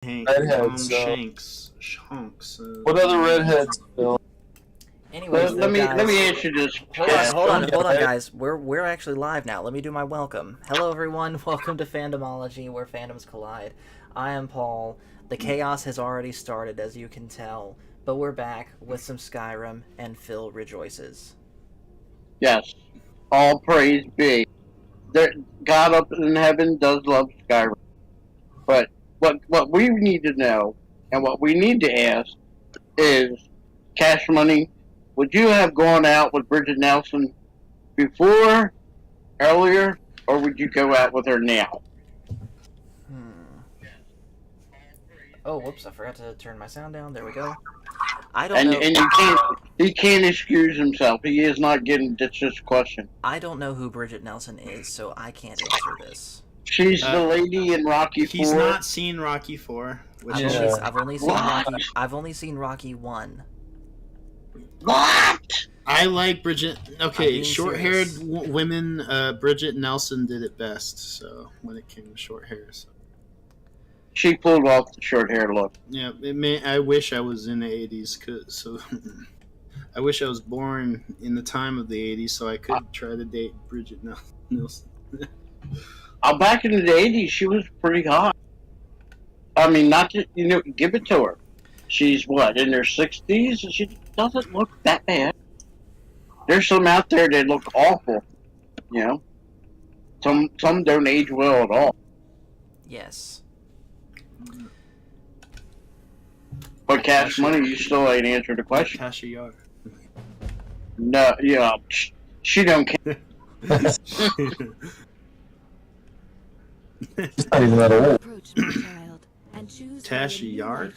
Redheads. Shanks. What other redheads, Phil? Anyways, let me guys, answer this. hold on, guys. We're actually live now. Let me do my welcome. Hello, everyone. Welcome to Fandomology, where fandoms collide. I am Paul. The chaos has already started, as you can tell, but we're back with some Skyrim, and Phil rejoices. Yes, all praise be. God up in heaven does love Skyrim, but what we need to know and what we need to ask is, Cash Money, would you have gone out with Bridget Nelson before, earlier, or would you go out with her now? Oh, whoops! I forgot to turn my sound down. There we go. I don't know. And he can't excuse himself. He is not getting this question. I don't know who Bridget Nelson is, so I can't answer this. She's the lady in Rocky 4. He's not seen Rocky 4. I've only seen Rocky. I've only seen Rocky 1. What? I like Bridget. Okay, short-haired women. Bridget Nelson did it best. So when it came to short hair, so. She pulled off the short hair look. Yeah, I wish I was in the 80s. I wish I was born in the time of the 80s so I could try to date Bridget Nelson. Back in the 80s, she was pretty hot. I mean, not to, give it to her. She's, in her 60s? And she doesn't look that bad. There's some out there that look awful, Some don't age well at all. Yes. But Cash Money, you still ain't answered the question. Tasha Yar. No, she don't care. Not even that old. Tasha Yar?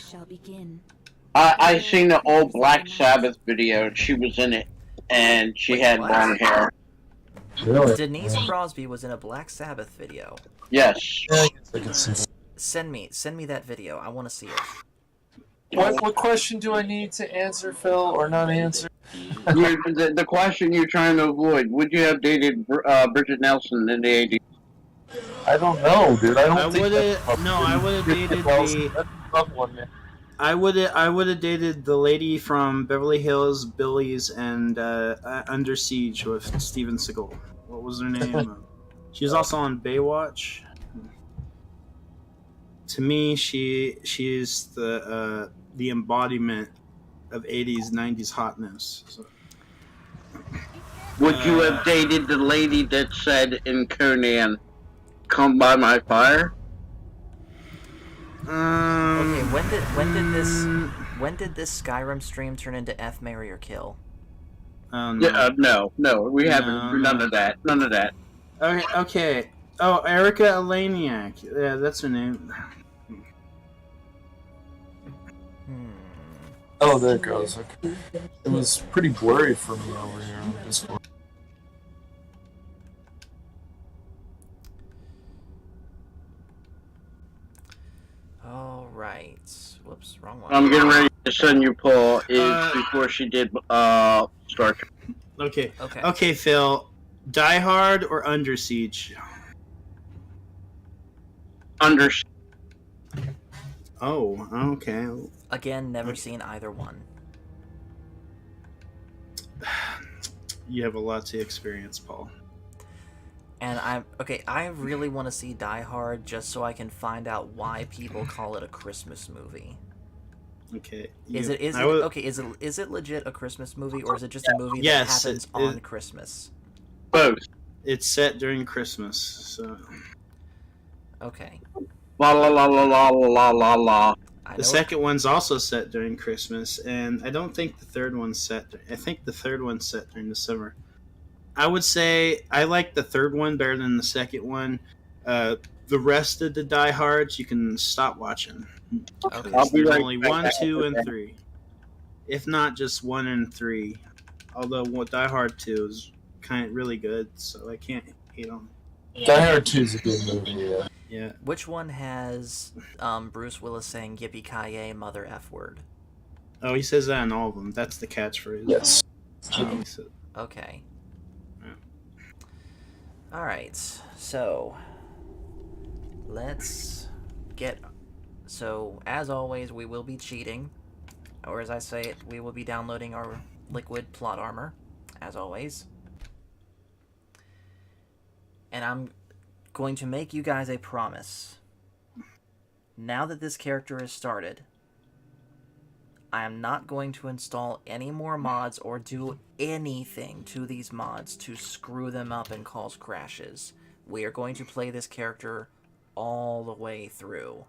I seen an old Black Sabbath video, and she was in it, and she had long hair. Really? Denise Crosby was in a Black Sabbath video. Yes. Yeah, I can see that. Send me that video. I want to see it. What question do I need to answer, Phil, or not answer? The question you're trying to avoid: would you have dated Bridget Nelson in the 80s? I don't know, dude. I would have dated the. I would have dated the lady from Beverly Hills Billies and Under Siege with Steven Seagal. What was her name? She was also on Baywatch. To me, she's the embodiment of 80s, 90s hotness. So. Would you have dated the lady that said in Conan, "Come by my fire"? Okay, when did this Skyrim stream turn into F, Marry, or Kill? No, we haven't. None of that. Okay. Oh, Erica Eleniak. Yeah, that's her name. Oh, there it goes. Okay. It was pretty blurry for me over here on Discord. All right. Whoops, wrong one. I'm getting ready to send you Paul before she did Star Trek. Okay, Phil. Die Hard or Under Siege? Under. Oh, okay. Again, never seen either one. You have a lot to experience, Paul. And I really want to see Die Hard just so I can find out why people call it a Christmas movie. Okay. Is it legit a Christmas movie, or is it just a movie that happens on Christmas? Both. It's set during Christmas, so. Okay. La la la la la la la la. The second one's also set during Christmas, and I don't think the third one's set. I think the third one's set during the summer. I would say I like the third one better than the second one. The rest of the Die Hards you can stop watching. Okay. There's only 1, 2, and 3. If not, just 1 and 3. Although Die Hard 2 is kind of really good, so I can't hate on it. Die Hard 2 is a good movie, yeah. Yeah. Which one has Bruce Willis saying "Yippee-ki-yay, mother F word"? Oh, he says that in all of them. That's the catchphrase. Yes. Okay. Yeah. All right. So let's get So, as always, we will be cheating. Or as I say it, we will be downloading our liquid plot armor, as always. And I'm going to make you guys a promise. Now that this character is started, I am not going to install any more mods or do anything to these mods to screw them up and cause crashes. We are going to play this character all the way through.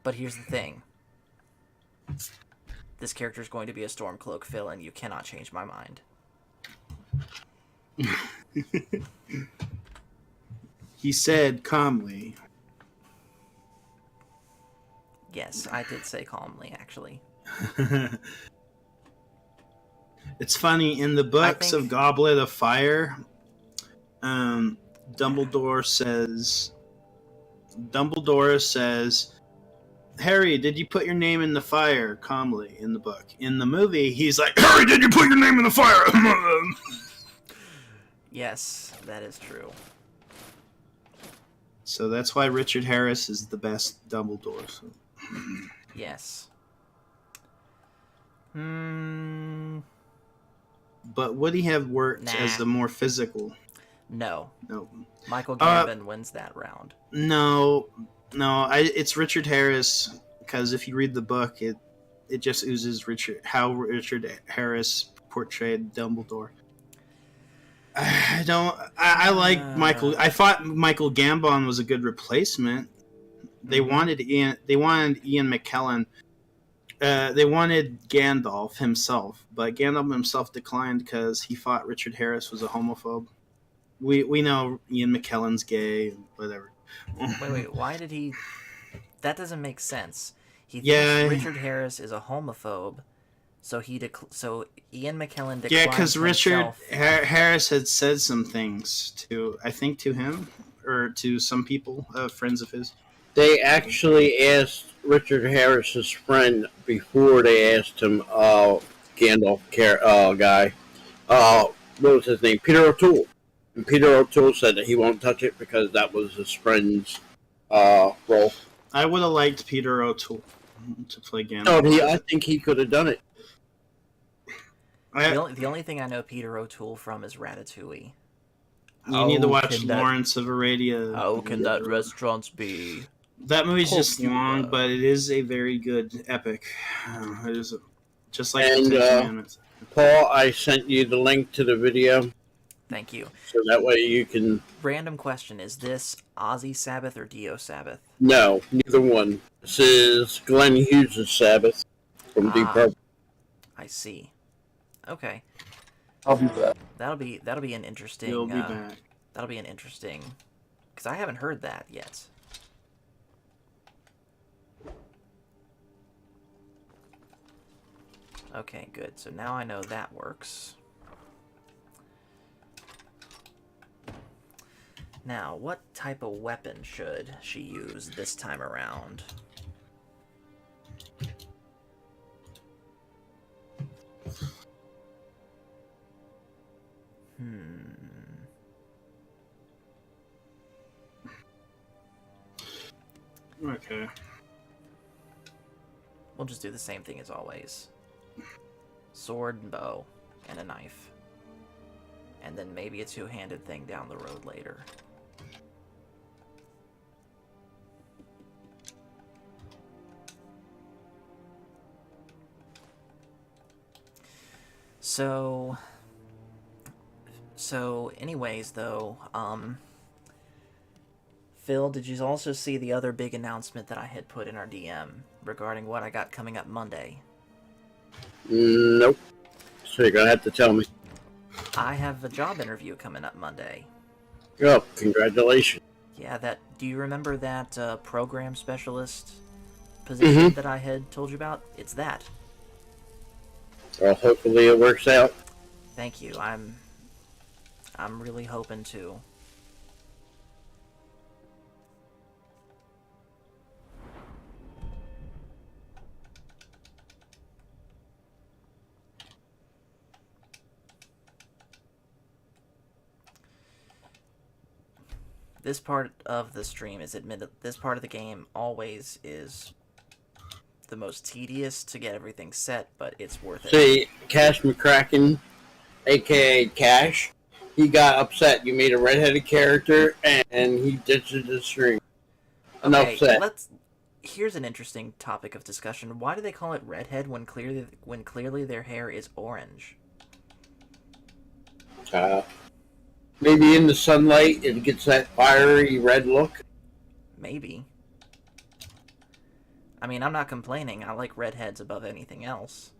But here's the thing. This character is going to be a Stormcloak fill, and you cannot change my mind. He said calmly. Yes, I did say calmly, actually. It's funny, in the books of Goblet of Fire, Dumbledore says, Harry, did you put your name in the fire? Calmly, in the book. In the movie, he's like, Harry, did you put your name in the fire? Yes, that is true. So that's why Richard Harris is the best Dumbledore. So. Yes. But would he have worked as the more physical? No. No. Michael Gambon wins that round. No, it's Richard Harris, because if you read the book, it just oozes how Richard Harris portrayed Dumbledore. I like Michael. I thought Michael Gambon was a good replacement. They wanted Ian McKellen. They wanted Gandalf himself, but Gandalf himself declined because he thought Richard Harris was a homophobe. We know Ian McKellen's gay, whatever. Wait, why did he... That doesn't make sense. He thinks Richard Harris is a homophobe, so Ian McKellen declined. Yeah, because Richard Harris had said some things to him, or to some people, friends of his. They actually asked Richard Harris's friend before they asked him, Gandalf guy, what was his name? Peter O'Toole. And Peter O'Toole said that he won't touch it because that was his friend's role. I would have liked Peter O'Toole to play Gandalf. No, I think he could have done it. The only thing I know Peter O'Toole from is Ratatouille. You need to watch Lawrence of Arabia. How can that restaurant be? That movie's just long, but it is a very good epic. It is just like the Ten Commandments. Paul, I sent you the link to the video. Thank you. So that way you can... Random question. Is this Ozzy Sabbath or Dio Sabbath? No, neither one. This is Glenn Hughes' Sabbath from Deep Purple. I see. Okay. I'll be back. That'll be an interesting... You'll be back. That'll be an interesting... Because I haven't heard that yet. Okay, good. So now I know that works. Now, what type of weapon should she use this time around? Okay. We'll just do the same thing as always. Sword and bow, and a knife. And then maybe a two-handed thing down the road later. So anyways, though, Phil, did you also see the other big announcement that I had put in our DM regarding what I got coming up Monday? Nope. So you're gonna have to tell me. I have a job interview coming up Monday. Oh, congratulations. Yeah, do you remember that program specialist position that I had told you about? It's that. Well, hopefully it works out. Thank you. I'm really hoping to. this part of the stream is admitted. This part of the game always is the most tedious to get everything set, but it's worth it. See, Cash McCracken, aka Cash, he got upset. You made a redheaded character, and he ditched the stream. Okay, Upset. Here's an interesting topic of discussion. Why do they call it redhead when clearly their hair is orange? Maybe in the sunlight it gets that fiery red look. Maybe. I mean, I'm not complaining. I like redheads above anything else.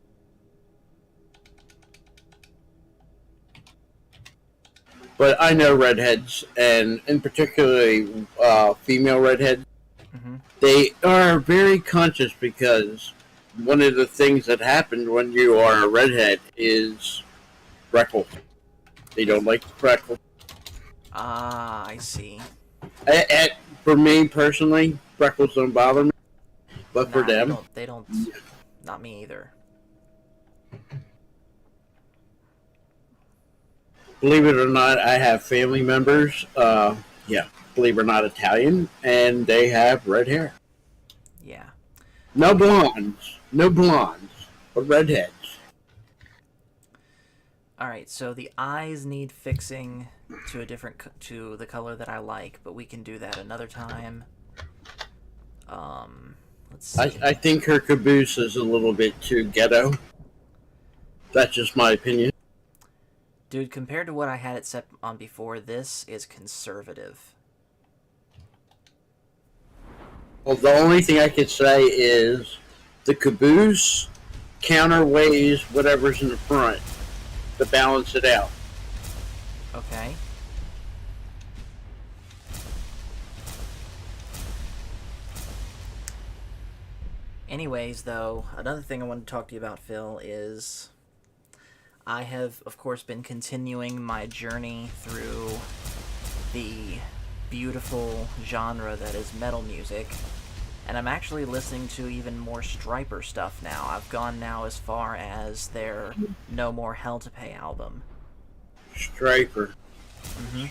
But I know redheads, and in particularly female redheads. Mm-hmm. They are very conscious because one of the things that happens when you are a redhead is freckles. They don't like freckles. Ah, I see. For me personally, freckles don't bother me, but for them, they don't. Not me either. believe it or not, I have family members. Believe it or not, Italian, and they have red hair. Yeah. No blondes, but redheads. All right, so the eyes need fixing to to the color that I like, but we can do that another time. Let's see. I think her caboose is a little bit too ghetto. That's just my opinion. Dude, compared to what I had it set on before, this is conservative. Well, the only thing I could say is the caboose counterweighs whatever's in the front to balance it out. Okay. Anyways, though, another thing I wanted to talk to you about, Phil, is I have, of course, been continuing my journey through the beautiful genre that is metal music, and I'm actually listening to even more Stryper stuff now. I've gone now as far as their No More Hell to Pay album. Stryper. Mm-hmm.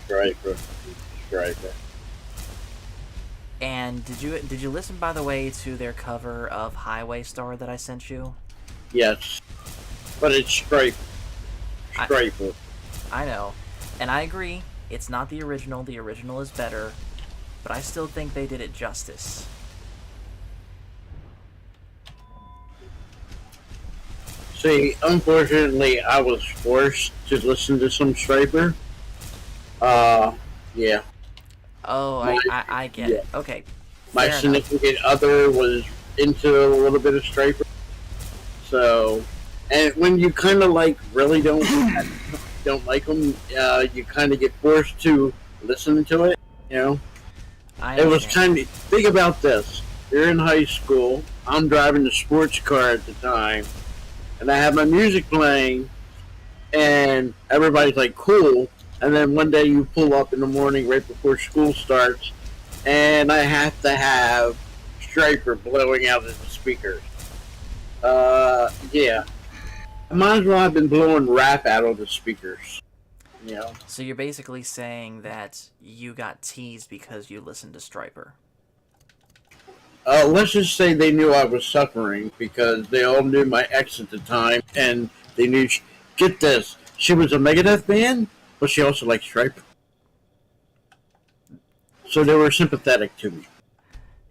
Stryper. And did you listen, by the way, to their cover of Highway Star that I sent you? Yes. But it's Stryper. Stryper. I know. And I agree, it's not the original. The original is better. But I still think they did it justice. See, unfortunately, I was forced to listen to some Stryper. Yeah. Oh, I get it. Okay. My fair significant other was into a little bit of Stryper. So, and when you kind of like really don't like them, you kind of get forced to listen to it. You know, it was kind of think about this. You're in high school. I'm driving the sports car at the time, and I have my music playing, and everybody's like, "Cool." And then one day you pull up in the morning right before school starts, and I have to have Stryper blowing out of the speakers. Yeah. I might as well have been blowing rap out of the speakers. You know? So you're basically saying that you got teased because you listened to Stryper. Let's just say they knew I was suffering because they all knew my ex at the time, and they knew, get this, she was a Megadeth fan, but she also liked Stryper. So they were sympathetic to me.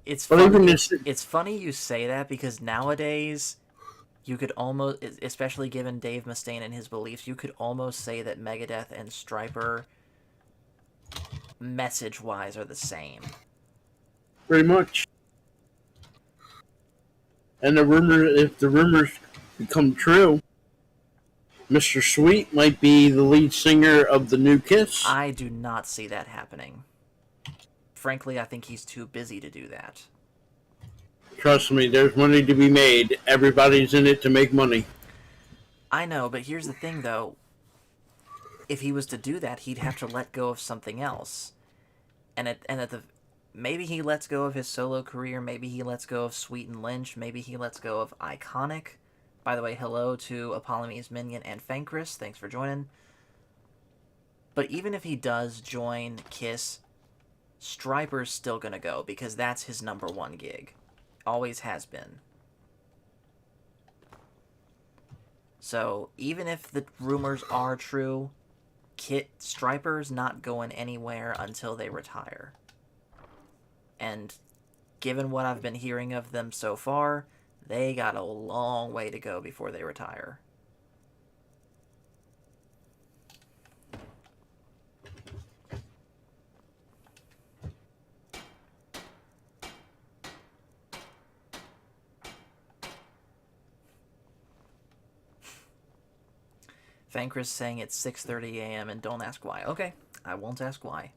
It's funny you say that because nowadays you could almost, especially given Dave Mustaine and his beliefs, you could almost say that Megadeth and Stryper, message-wise, are the same. Pretty much. And if the rumors become true, Mr. Sweet might be the lead singer of the new Kiss. I do not see that happening. Frankly, I think he's too busy to do that. Trust me, there's money to be made. Everybody's in it to make money. I know, but here's the thing, though. If he was to do that, he'd have to let go of something else. Maybe he lets go of his solo career. Maybe he lets go of Sweet and Lynch. Maybe he lets go of Iconic. By the way, hello to Apollonius Minion and Fankris. Thanks for joining. But even if he does join Kiss, Striper's still gonna go because that's his number one gig. Always has been. So even if the rumors are true, Striper's not going anywhere until they retire. And given what I've been hearing of them so far, they got a long way to go before they retire. Fankris saying it's 6:30 a.m. and don't ask why. Okay, I won't ask why.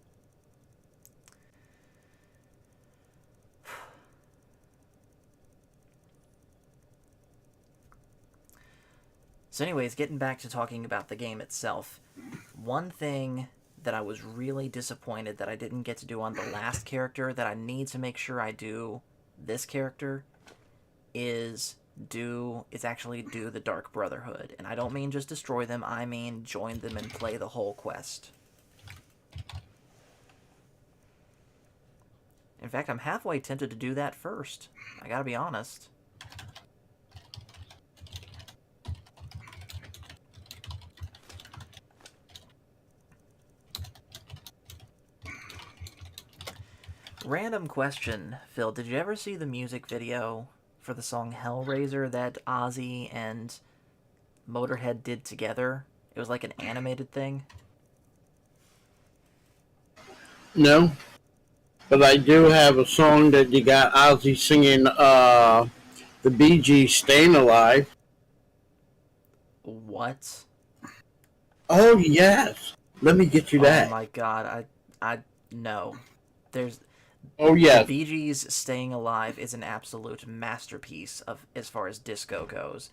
So anyways, getting back to talking about the game itself, one thing that I was really disappointed that I didn't get to do on the last character that I need to make sure I do this character is actually do the Dark Brotherhood. And I don't mean just destroy them, I mean join them and play the whole quest. In fact, I'm halfway tempted to do that first. I gotta be honest. Random question, Phil, did you ever see the music video for the song Hellraiser that Ozzy and Motorhead did together? It was like an animated thing. No. But I do have a song that you got Ozzy singing, the Bee Gees' Staying Alive. What? Oh, yes. Let me get you that. Oh my god, no. There's... Oh, yes. The Bee Gees' Staying Alive is an absolute masterpiece of as far as disco goes.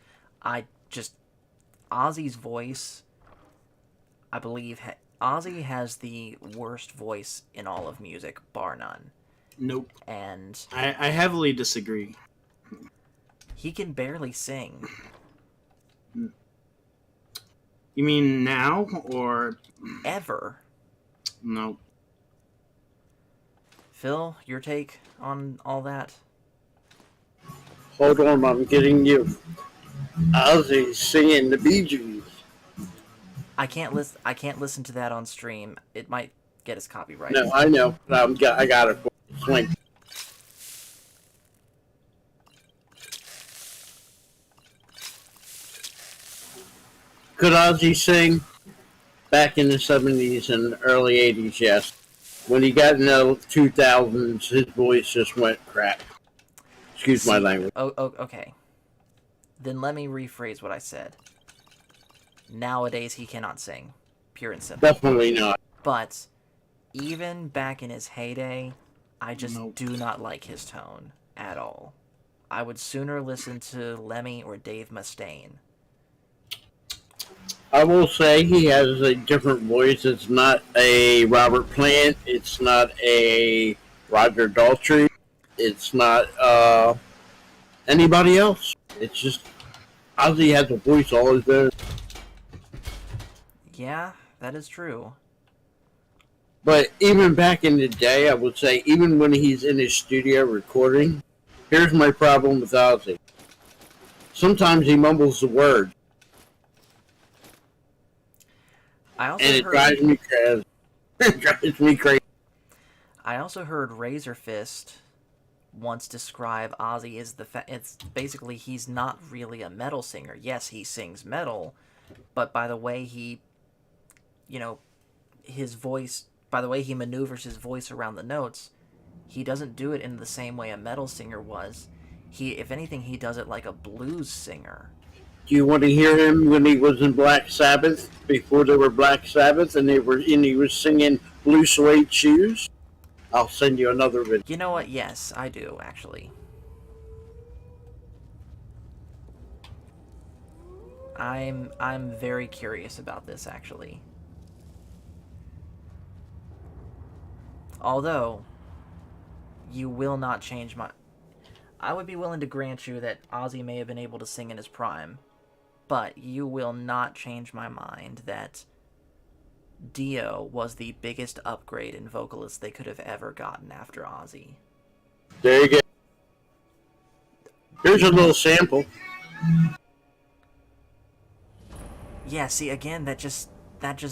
Ozzy's voice, I believe, Ozzy has the worst voice in all of music, bar none. Nope. And I heavily disagree. he can barely sing. You mean now or Ever. no? Phil, your take on all that? Hold on, I'm getting you. Ozzy singing the Bee Gees. I can't listen to that on stream. It might get us copyrighted. No, I know. I got it. Swing. Could Ozzy sing? Back in the 70s and early 80s, yes. When he got in the 2000s, his voice just went crap. Excuse my language. Okay. Then let me rephrase what I said. Nowadays, he cannot sing. Pure and simple. Definitely not. But even back in his heyday, I just Nope. do not like his tone at all. I would sooner listen to Lemmy or Dave Mustaine. I will say he has a different voice. It's not a Robert Plant. It's not a Roger Daltrey. It's not anybody else. It's just Ozzy has a voice all his own. Yeah, that is true. But even back in the day, I would say, even when he's in his studio recording, here's my problem with Ozzy. Sometimes he mumbles the word, I also and it heard, drives me crazy. It drives me crazy. I also heard Razor Fist once describe Ozzy as it's basically he's not really a metal singer. Yes, he sings metal, but by the way he, his voice, by the way he maneuvers his voice around the notes, he doesn't do it in the same way a metal singer was. If anything, he does it like a blues singer. Do you want to hear him when he was in Black Sabbath, before they were Black Sabbath, and he was singing Blue Suede Shoes? I'll send you another video. You know what? Yes, I do, actually. I'm very curious about this, actually. Although, you will not change my... I would be willing to grant you that Ozzy may have been able to sing in his prime, but you will not change my mind that Dio was the biggest upgrade in vocalist they could have ever gotten after Ozzy. There you go. Here's a little sample. Yeah, see, again, that just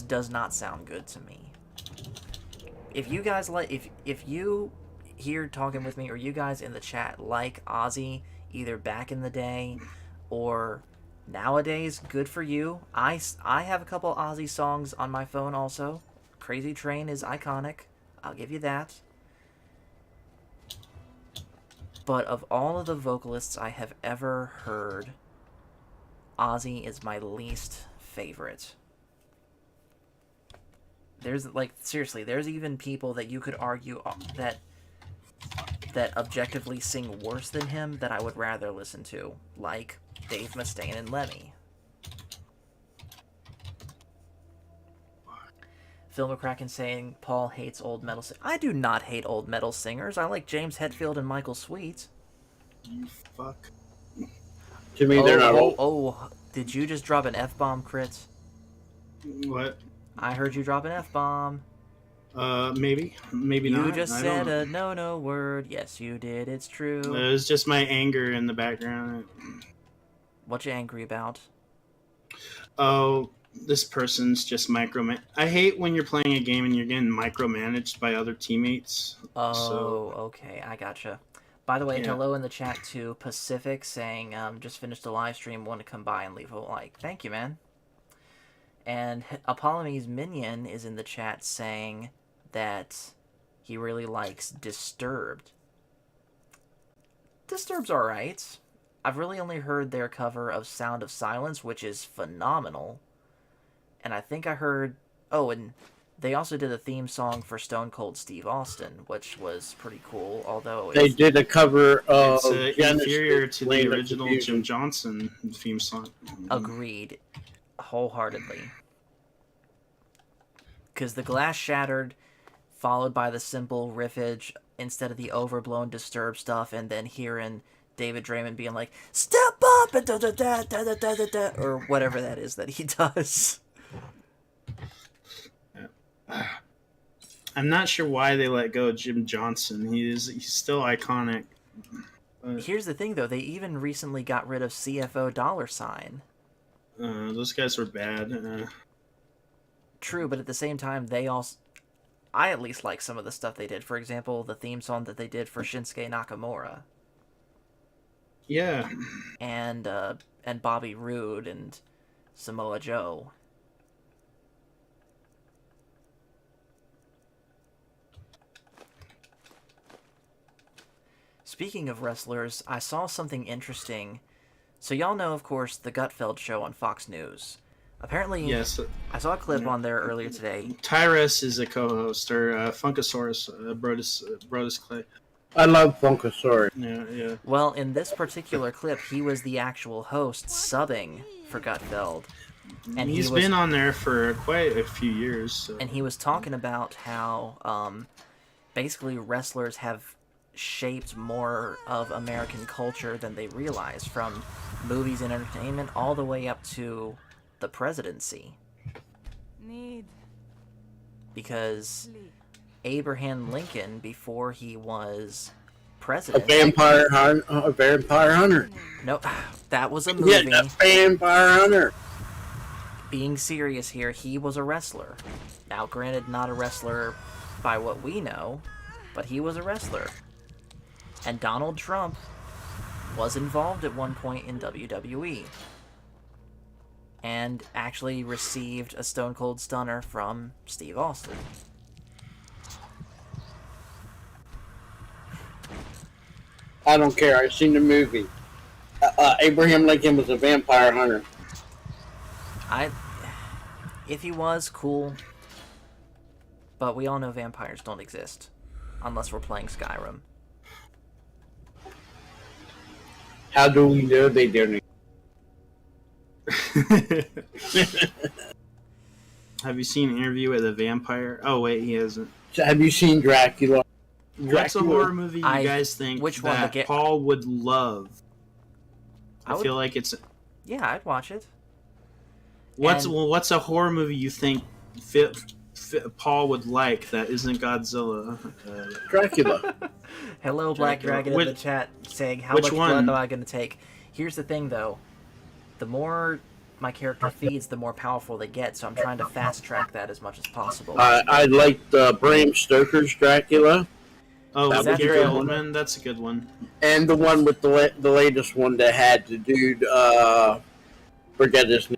does not sound good to me. If you guys if you here talking with me, or you guys in the chat like Ozzy, either back in the day or nowadays, good for you. I have a couple Ozzy songs on my phone also. Crazy Train is iconic. I'll give you that. But of all of the vocalists I have ever heard, Ozzy is my least favorite. There's, like, seriously, there's even people that you could argue that objectively sing worse than him that I would rather listen to, like Dave Mustaine and Lemmy. Phil McCracken saying Paul hates old metal singers. I do not hate old metal singers. I like James Hetfield and Michael Sweet. You fuck. To me, they're not old. Oh, did you just drop an F-bomb, Crit? What? I heard you drop an F-bomb. Maybe not. You just said a no word. Yes, you did. It's true. It was just my anger in the background. What you angry about? Oh, this person's just I hate when you're playing a game and you're getting micromanaged by other teammates. Oh, okay, I gotcha. By the way, Yeah. hello in the chat to Pacific saying, just finished the live stream, want to come by and leave a like. Thank you, man. And Apollome's Minion is in the chat saying that he really likes Disturbed. Disturbed's alright. I've really only heard their cover of Sound of Silence, which is phenomenal. And I think I heard... Oh, and they also did a theme song for Stone Cold Steve Austin, which was pretty cool, although... They did a cover of... It's inferior to the original Jim Johnson theme song. Agreed. Wholeheartedly. Because the glass shattered, followed by the simple riffage, instead of the overblown Disturbed stuff, and then hearing David Draymond being like, "Step up!" and da-da-da-da-da-da-da-da, or whatever that is that he does. I'm not sure why they let go of Jim Johnson. He's still iconic. Here's the thing, though. They even recently got rid of CFO Dollar Sign. Those guys were bad. True, but at the same time, they also... I at least like some of the stuff they did. For example, the theme song that they did for Shinsuke Nakamura. Yeah. And Bobby Roode and Samoa Joe. Speaking of wrestlers, I saw something interesting. So y'all know, of course, the Gutfeld show on Fox News. Apparently, yes. I saw a clip on there earlier today. Tyrus is a co-host, or Funkasaurus, Brodus Clay. I love Funkasaurus. Yeah. Well, in this particular clip, he was the actual host subbing for Gutfeld. And He's been on there for quite a few years. So. And he was talking about how basically wrestlers have shaped more of American culture than they realize, from movies and entertainment all the way up to the presidency. Because Abraham Lincoln, before he was president... A vampire hunter. No, that was a movie. Yeah, a vampire hunter. Being serious here, he was a wrestler. Now, granted, not a wrestler by what we know, but he was a wrestler. And Donald Trump was involved at one point in WWE. And actually received a Stone Cold Stunner from Steve Austin. I don't care. I've seen the movie. Abraham Lincoln was a vampire hunter. If he was, cool. But we all know vampires don't exist. Unless we're playing Skyrim. How do we know they don't? Have you seen Interview with a Vampire? Oh, wait, he hasn't. Have you seen Dracula? What's a horror movie you guys think which one that Paul would love? I feel like it's... Yeah, I'd watch it. What's a horror movie you think Paul would like that isn't Godzilla. Dracula. Hello, Black Dragon in the chat saying, how which much one? blood am I going to take? Here's the thing, though. The more my character feeds, the more powerful they get, so I'm trying to fast-track that as much as possible. I like Bram Stoker's Dracula. Oh, Is that Gary the- Oldman, that's a good one. And the one with the latest one that had the dude, forget his name.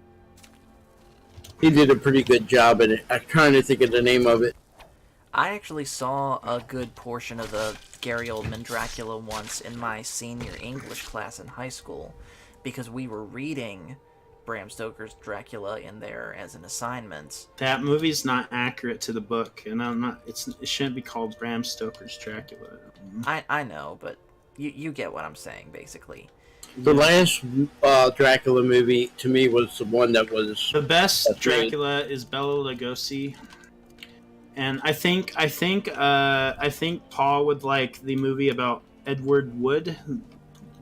He did a pretty good job in it. I'm trying to think of the name of it. I actually saw a good portion of the Gary Oldman Dracula once in my senior English class in high school, because we were reading Bram Stoker's Dracula in there as an assignment. That movie's not accurate to the book, and it shouldn't be called Bram Stoker's Dracula. I know, but you get what I'm saying, basically. The last Dracula movie to me was the one that was The best That's really- Dracula is Bela Lugosi, and I think Paul would like the movie about Edward Wood,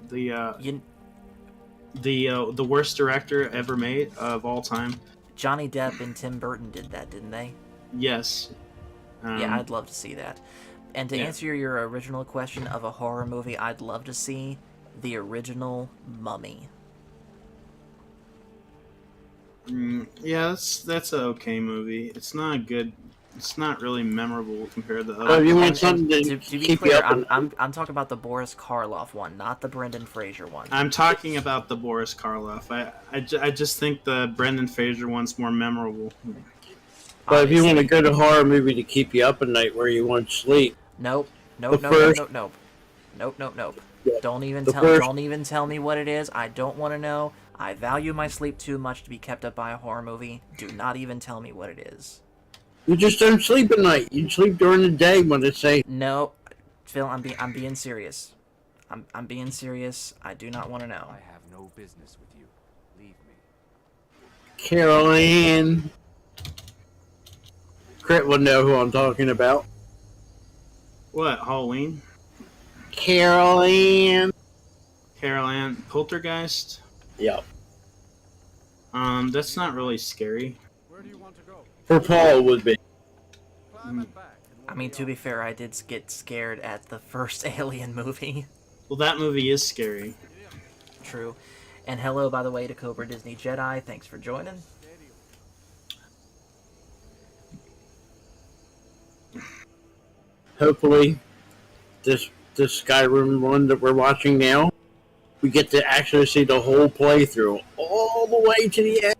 the worst director ever made of all time. Johnny Depp and Tim Burton did that, didn't they? Yes. Yeah, I'd love to see that. And to yeah. answer your original question of a horror movie I'd love to see, the original Mummy. Yeah, that's an okay movie. It's not good. It's not really memorable compared to Oh, other. you want And something to to be keep you clear, up? I'm talking about the Boris Karloff one, not the Brendan Fraser one. I'm talking about the Boris Karloff. I just think the Brendan Fraser one's more memorable. But if you want a Obviously. good horror movie to keep you up at night where you won't sleep, Nope. The Nope. first- Nope. Yeah, Don't even the tell. first- Don't even tell me what it is. I don't want to know. I value my sleep too much to be kept up by a horror movie. Do not even tell me what it is. you just don't sleep at night. You sleep during the day when it's safe. No, Phil, I'm being serious. I'm being serious. I do not want to know. I have no business with you. Leave me. Carol Ann. Crit would know who I'm talking about. What, Halloween? Carol Ann. Carol Ann Poltergeist? Yep. That's not really scary. Where do you want to go? For Paul, it would be. Climb it back. and I mean, to be fair, I did get scared at the first Alien movie. Well, that movie is scary. True. And hello, by the way, to Cobra Disney Jedi. Thanks for joining. Hopefully, this Skyrim one that we're watching now, we get to actually see the whole playthrough all the way to the end.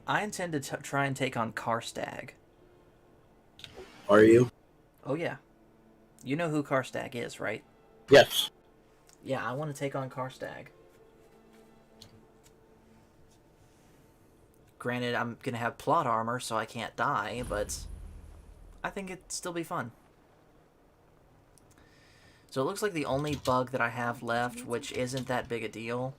I intend to try and take on Karstag. Are you? Oh yeah. You know who Karstag is, right? Yes. Yeah, I want to take on Karstag. Granted, I'm gonna have plot armor, so I can't die, but I think it'd still be fun. So it looks like the only bug that I have left, which isn't that big a deal,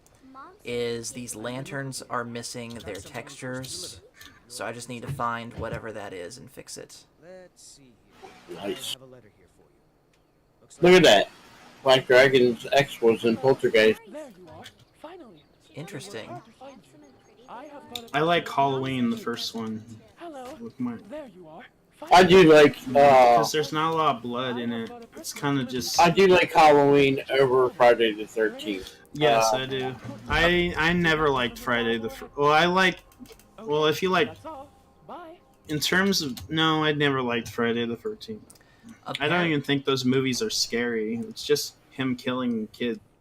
is these lanterns are missing their textures. So I just need to find whatever that is and fix it. Let's see here. Nice. I have a letter here for you. Looks Look at that. Black Dragon's X was in Poltergeist. There you are. Finally. Interesting. I have got I like Halloween, the first one. Hello. With my, There you are. I do like because there's not a lot of blood in it. It's kind of just. I do like Halloween over Friday the 13th. Yes, I do. I never liked Friday the. Well, I like. Well, if you like, That's all. Bye. in terms of no, I never liked Friday the 13th. I don't even think those movies are scary. It's just him killing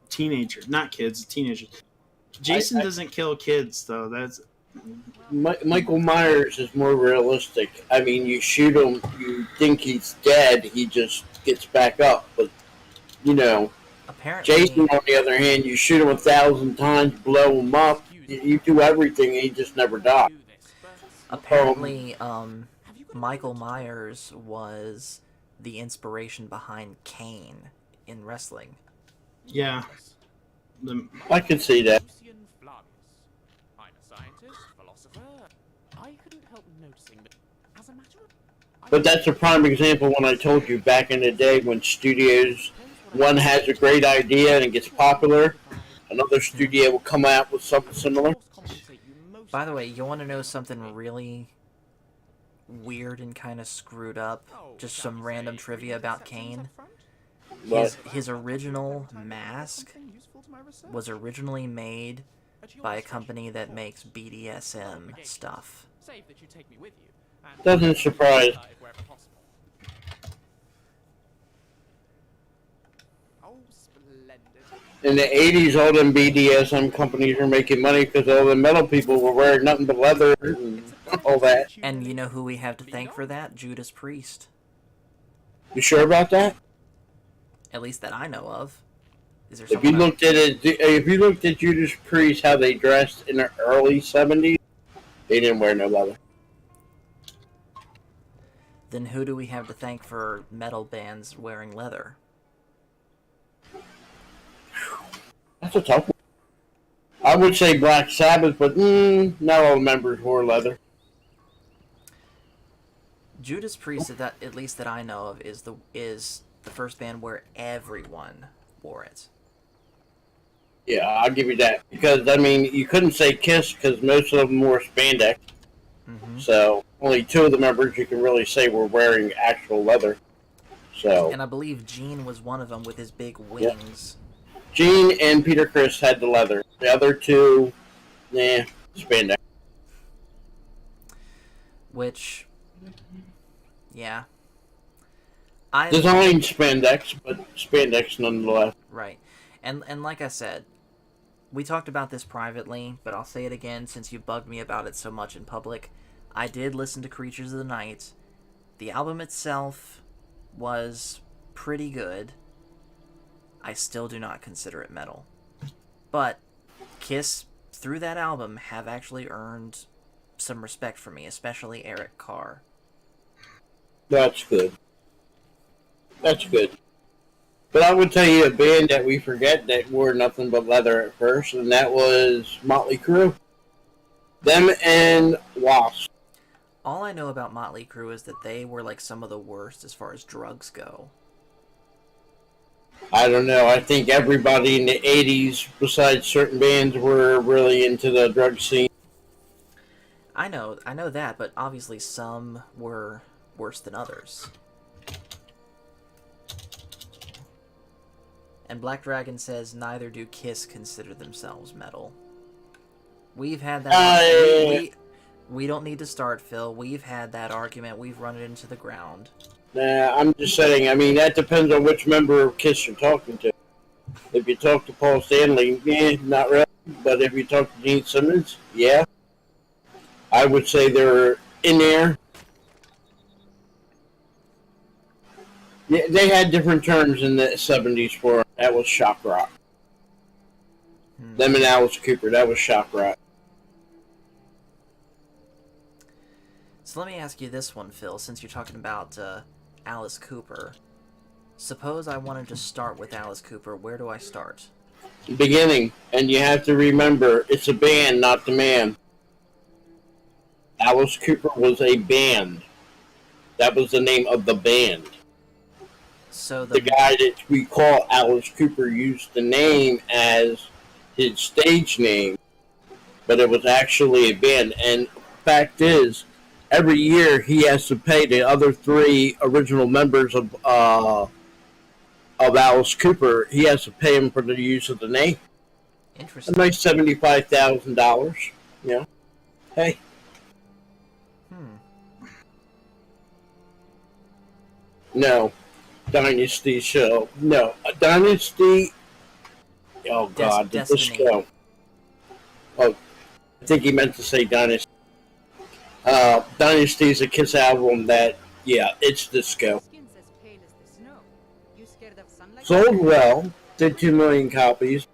teenagers, not kids, teenagers. Jason doesn't kill kids though. That's Michael Myers is more realistic. I mean, you shoot him, you think he's dead, he just gets back up. But, you know, Apparently, Jason, on the other hand, you shoot him 1,000 times, blow him up, you do everything, and he just never dies. apparently, Michael Myers was the inspiration behind Kane in wrestling. yeah. I can see that. Lucian Flavius. I'm a scientist, philosopher. I couldn't help noticing that as a matter of But that's a prime example when I told you back in the day when studios, one has a great idea and it gets popular, another studio will come out with something similar. By the way, you want to know something really weird and kind of screwed up? Oh, Just shall some we random say trivia about exceptions Kane. up front? His original Time to add mask something useful to my research. was originally made At your by a discretion, company that of makes course. BDSM Obligations. stuff. Save that you take me with you. And Doesn't surprise. wherever possible. Oh, splendid. In the 80s, all them BDSM companies were making money because all the metal people were wearing nothing but leather and all that. And you know who we have to thank for that? Judas Priest. You sure about that? At least that I know of. Is there If you someone looked at Judas Priest, how they dressed in the early 70s, they didn't wear no leather. Then who do we have to thank for metal bands wearing leather? That's a tough one. I would say Black Sabbath, but not all the members wore leather. Judas Priest, at least that I know of, is the first band where everyone wore it. Yeah, I'll give you that. Because, I mean, you couldn't say Kiss because most of them wore spandex. Mm-hmm. So, only 2 of the members you can really say were wearing actual leather. So, And I believe Gene was one of them with his big wings. Gene and Peter Criss had the leather. The other 2, spandex. Which, yeah. Designed spandex, but spandex nonetheless. Right. And like I said, we talked about this privately, but I'll say it again since you bugged me about it so much in public. I did listen to Creatures of the Night. The album itself was pretty good. I still do not consider it metal. But Kiss, through that album, have actually earned some respect for me, especially Eric Carr. That's good. That's good. But I would tell you a band that we forget that wore nothing but leather at first, and that was Motley Crue. Them and Wasp. All I know about Motley Crue is that they were like some of the worst as far as drugs go. I don't know. I think everybody in the 80s, besides certain bands, were really into the drug scene. I know that, but obviously some were worse than others. And Black Dragon says neither do Kiss consider themselves metal. We've had that. We don't need to start, Phil. We've had that argument. We've run it into the ground. Nah, I'm just saying. I mean, that depends on which member of Kiss you're talking to. If you talk to Paul Stanley, not really. But if you talk to Gene Simmons, yeah. I would say they're in there. Yeah, they had different terms in the 70s for it. That was shock rock. Them and Alice Cooper, that was shock rock. So let me ask you this one, Phil, since you're talking about Alice Cooper. Suppose I wanted to start with Alice Cooper. Where do I start? Beginning, and you have to remember, it's a band, not the man. Alice Cooper was a band. That was the name of the band. So The guy that we call Alice Cooper used the name as his stage name, but it was actually a band. And fact is, every year he has to pay the other 3 original members of Alice Cooper. He has to pay him for the use of the name. Interesting. A nice $75,000. You know, hey. No. Dynasty show. No. A Dynasty. Oh, God. The disco. Oh, I think he meant to say Dynasty. Dynasty is a Kiss album that, yeah, it's disco. Sold well. Did 2 million copies.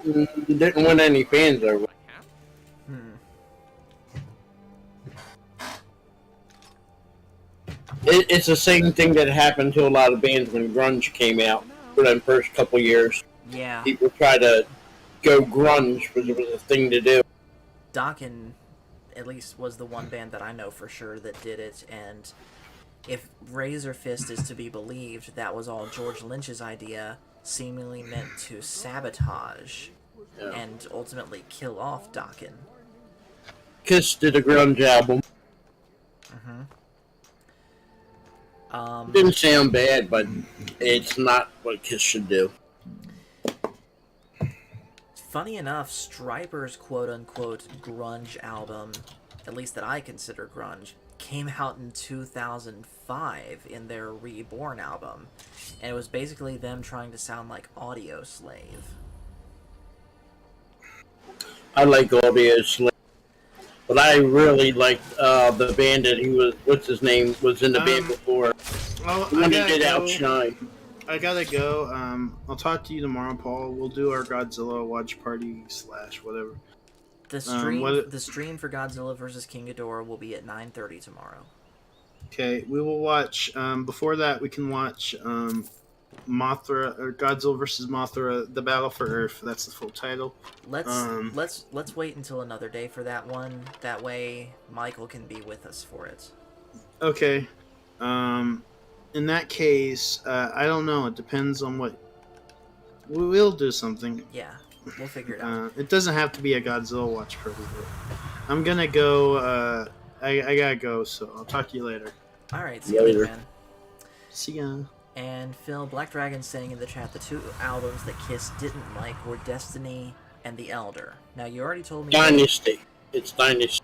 Didn't win any fans over. It's the same thing that happened to a lot of bands when grunge came out for them first couple years. Yeah. People try to go grunge because it was a thing to do. Dokken, at least, was the one band that I know for sure that did it, and if Razor Fist is to be believed, that was all George Lynch's idea, seemingly meant to sabotage and ultimately kill off Dokken. Kiss did a grunge album. Didn't sound bad, but it's not what Kiss should do. Funny enough, Stryper's quote-unquote grunge album, at least that I consider grunge, came out in 2005 in their Reborn album, and it was basically them trying to sound like Audio Slave. I like Audio Slave, but I really liked the band that he was. What's his name? Was in the band before. Well, The one that did Outshine. I gotta go. I'll talk to you tomorrow, Paul. We'll do our Godzilla watch party / whatever. The stream for Godzilla vs. King Ghidorah will be at 9:30 tomorrow. Okay, we will watch. Before that, we can watch Mothra or Godzilla vs. Mothra: The Battle for Earth. That's the full title. Let's wait until another day for that one. That way, Michael can be with us for it. Okay. In that case, I don't know. It depends on what. We'll do something. Yeah, we'll figure it out. It doesn't have to be a Godzilla watch party. But I'm gonna go. I gotta go, so I'll talk to you later. All right, see you later, man. See ya. And Phil, Black Dragon saying in the chat the two albums that Kiss didn't like were Destiny and The Elder. Now you already told me. Dynasty. It's Dynasty.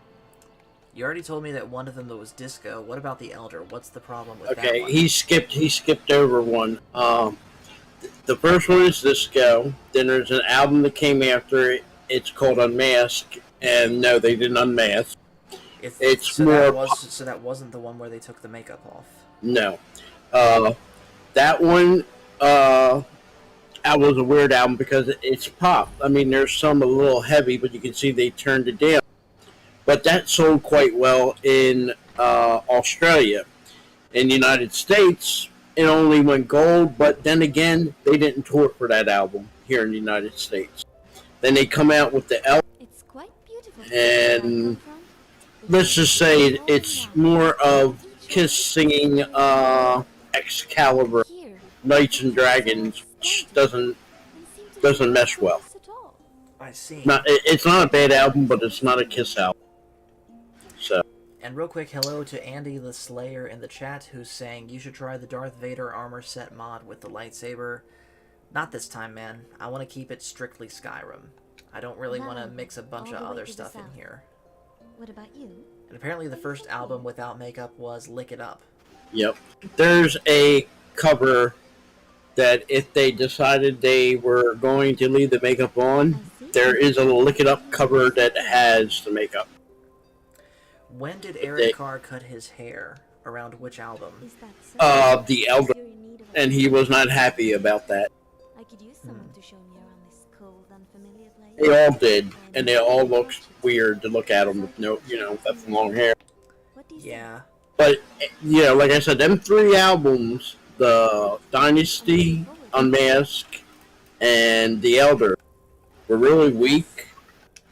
You already told me that one of them was disco. What about The Elder? What's the problem with that Okay, one? he skipped over one. The first one is Disco. Then there's an album that came after it. It's called Unmask. And no, they didn't unmask. It's so more. So that wasn't the one where they took the makeup off. No. That one, that was a weird album because it's pop. I mean, there's some a little heavy, but you can see they turned it down. But that sold quite well in Australia. In the United States, it only went gold, but then again, they didn't tour for that album here in the United States. Then they come out with the L, It's quite beautiful. and let's just say it's more of Kiss singing Excalibur, Knights and Dragons, which doesn't mesh well. I see. It's not a bad album, but it's not a Kiss album. So. And real quick, hello to Andy the Slayer in the chat, who's saying you should try the Darth Vader armor set mod with the lightsaber. Not this time, man. I want to keep it strictly Skyrim. I don't really want to mix a bunch of other stuff in here. What about you? And apparently the first album without makeup was Lick It Up. Yep. There's a cover that if they decided they were going to leave the makeup on, there is a Lick It Up cover that has the makeup. When did Eric Carr cut his hair? Around which album? The Elder. And he was not happy about that. I could use someone to show me around this cold, unfamiliar place. They all did, and they all looked weird to look at them with no, that long hair. Yeah. But, like I said, them three albums, the Dynasty, Unmask, and The Elder, were really weak.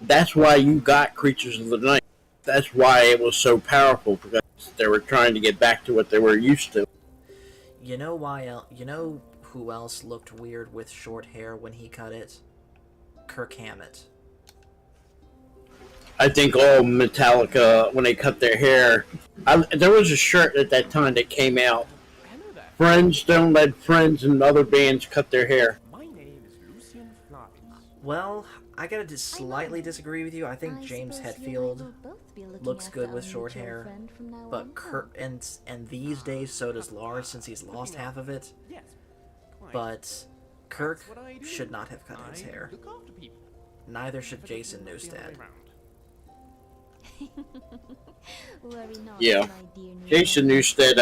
That's why you got Creatures of the Night. That's why it was so powerful, because they were trying to get back to what they were used to. You know who else looked weird with short hair when he cut it? Kirk Hammett. I think all Metallica, when they cut their hair, there was a shirt at that time that came out. Friends don't let friends and other bands cut their hair. My name is Lucian Flies. Well, I gotta slightly disagree with you. I think James Hetfield looks good with short hair, but Kirk and these days so does Lars since he's lost half of it. Yes. Quite. But Kirk That's what I do. should not have cut his I hair. look after people. Neither should But it Jason wouldn't be the other Newsted. way round. Worry not, Yeah. my dear Jason Newsted,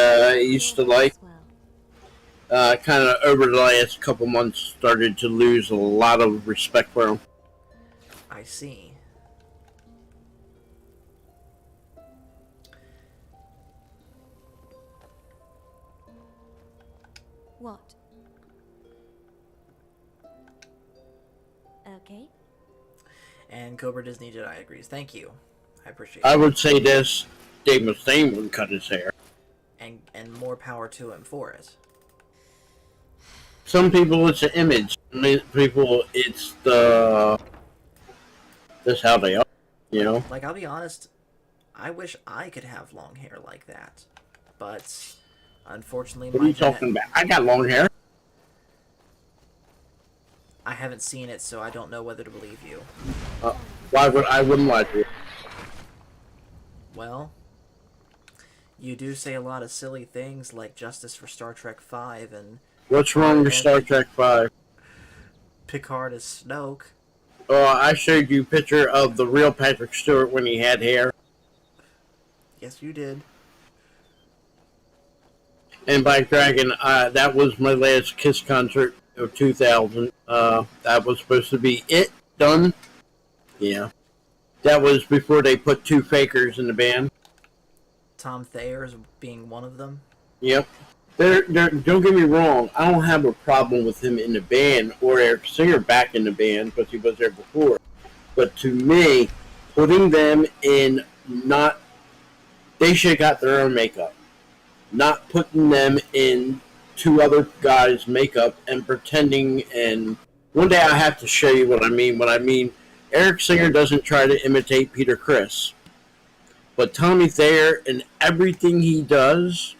used to like, kind of over the last couple months started to lose a lot of respect for him. I see. What? Okay. And Cobra Disney Jedi agrees. Thank you. I appreciate I it. would say this, Dave Mustaine wouldn't cut his hair. And more power to him for it. Some people, it's an image. People, it's that's how they are, Like, I'll be honest, I wish I could have long hair like that. But Unfortunately, What are you talking about? I got long hair. I haven't seen it, so I don't know whether to believe you. Why would I wouldn't lie to you? Well, you do say a lot of silly things like justice for Star Trek V and What's wrong with Star Trek V? Picard is Snoke. I showed you a picture of the real Patrick Stewart when he had hair. Yes, you did. And Black Dragon, that was my last Kiss concert of 2000. That was supposed to be it, done. Yeah. That was before they put two fakers in the band. Tom Thayer's being one of them. Yep. Don't get me wrong, I don't have a problem with him in the band or Eric Singer back in the band because he was there before. But to me, putting them in they should have got their own makeup. Not putting them in two other guys' makeup and pretending, and one day I have to show you what I mean. What I mean, Eric Singer doesn't try to imitate Peter Criss. But Tommy Thayer, in everything he does,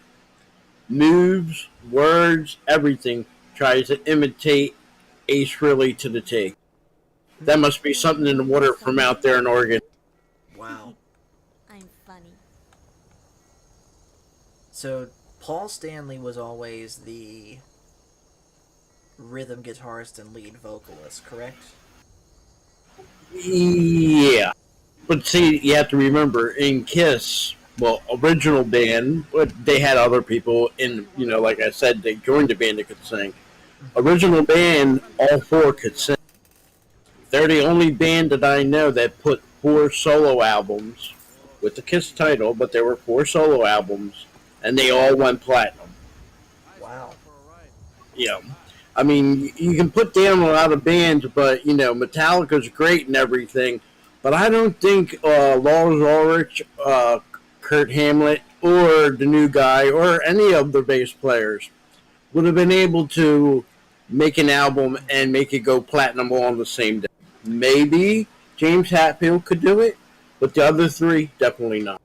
moves, words, everything, tries to imitate Ace Frehley to the T. That must be something in the water from out there in Oregon. Wow. I'm funny. So, Paul Stanley was always the rhythm guitarist and lead vocalist, correct? Yeah. But see, you have to remember, in Kiss, well, original band, but they had other people in, like I said, they joined the band that could sing. Original band, all four could sing. They're the only band that I know that put 4 solo albums with the Kiss title, but there were 4 solo albums, and they all went platinum. Wow. I mean, you can put down a lot of bands, but, Metallica's great and everything, but I don't think Lars Ulrich, Kurt Hamlet, or the new guy, or any of the bass players would have been able to make an album and make it go platinum all on the same day. Maybe James Hetfield could do it, but the other 3, definitely not.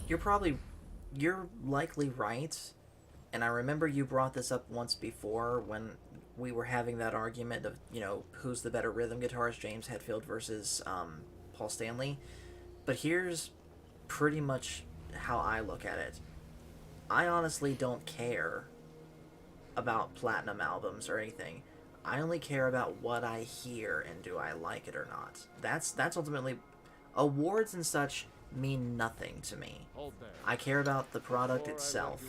You're likely right, and I remember you brought this up once before when we were having that argument of, who's the better rhythm guitarist, James Hetfield versus Paul Stanley. But here's pretty much how I look at it. I honestly don't care about platinum albums or anything. I only care about what I hear and do I like it or not. That's ultimately... Awards and such mean nothing to me. I care about the product itself.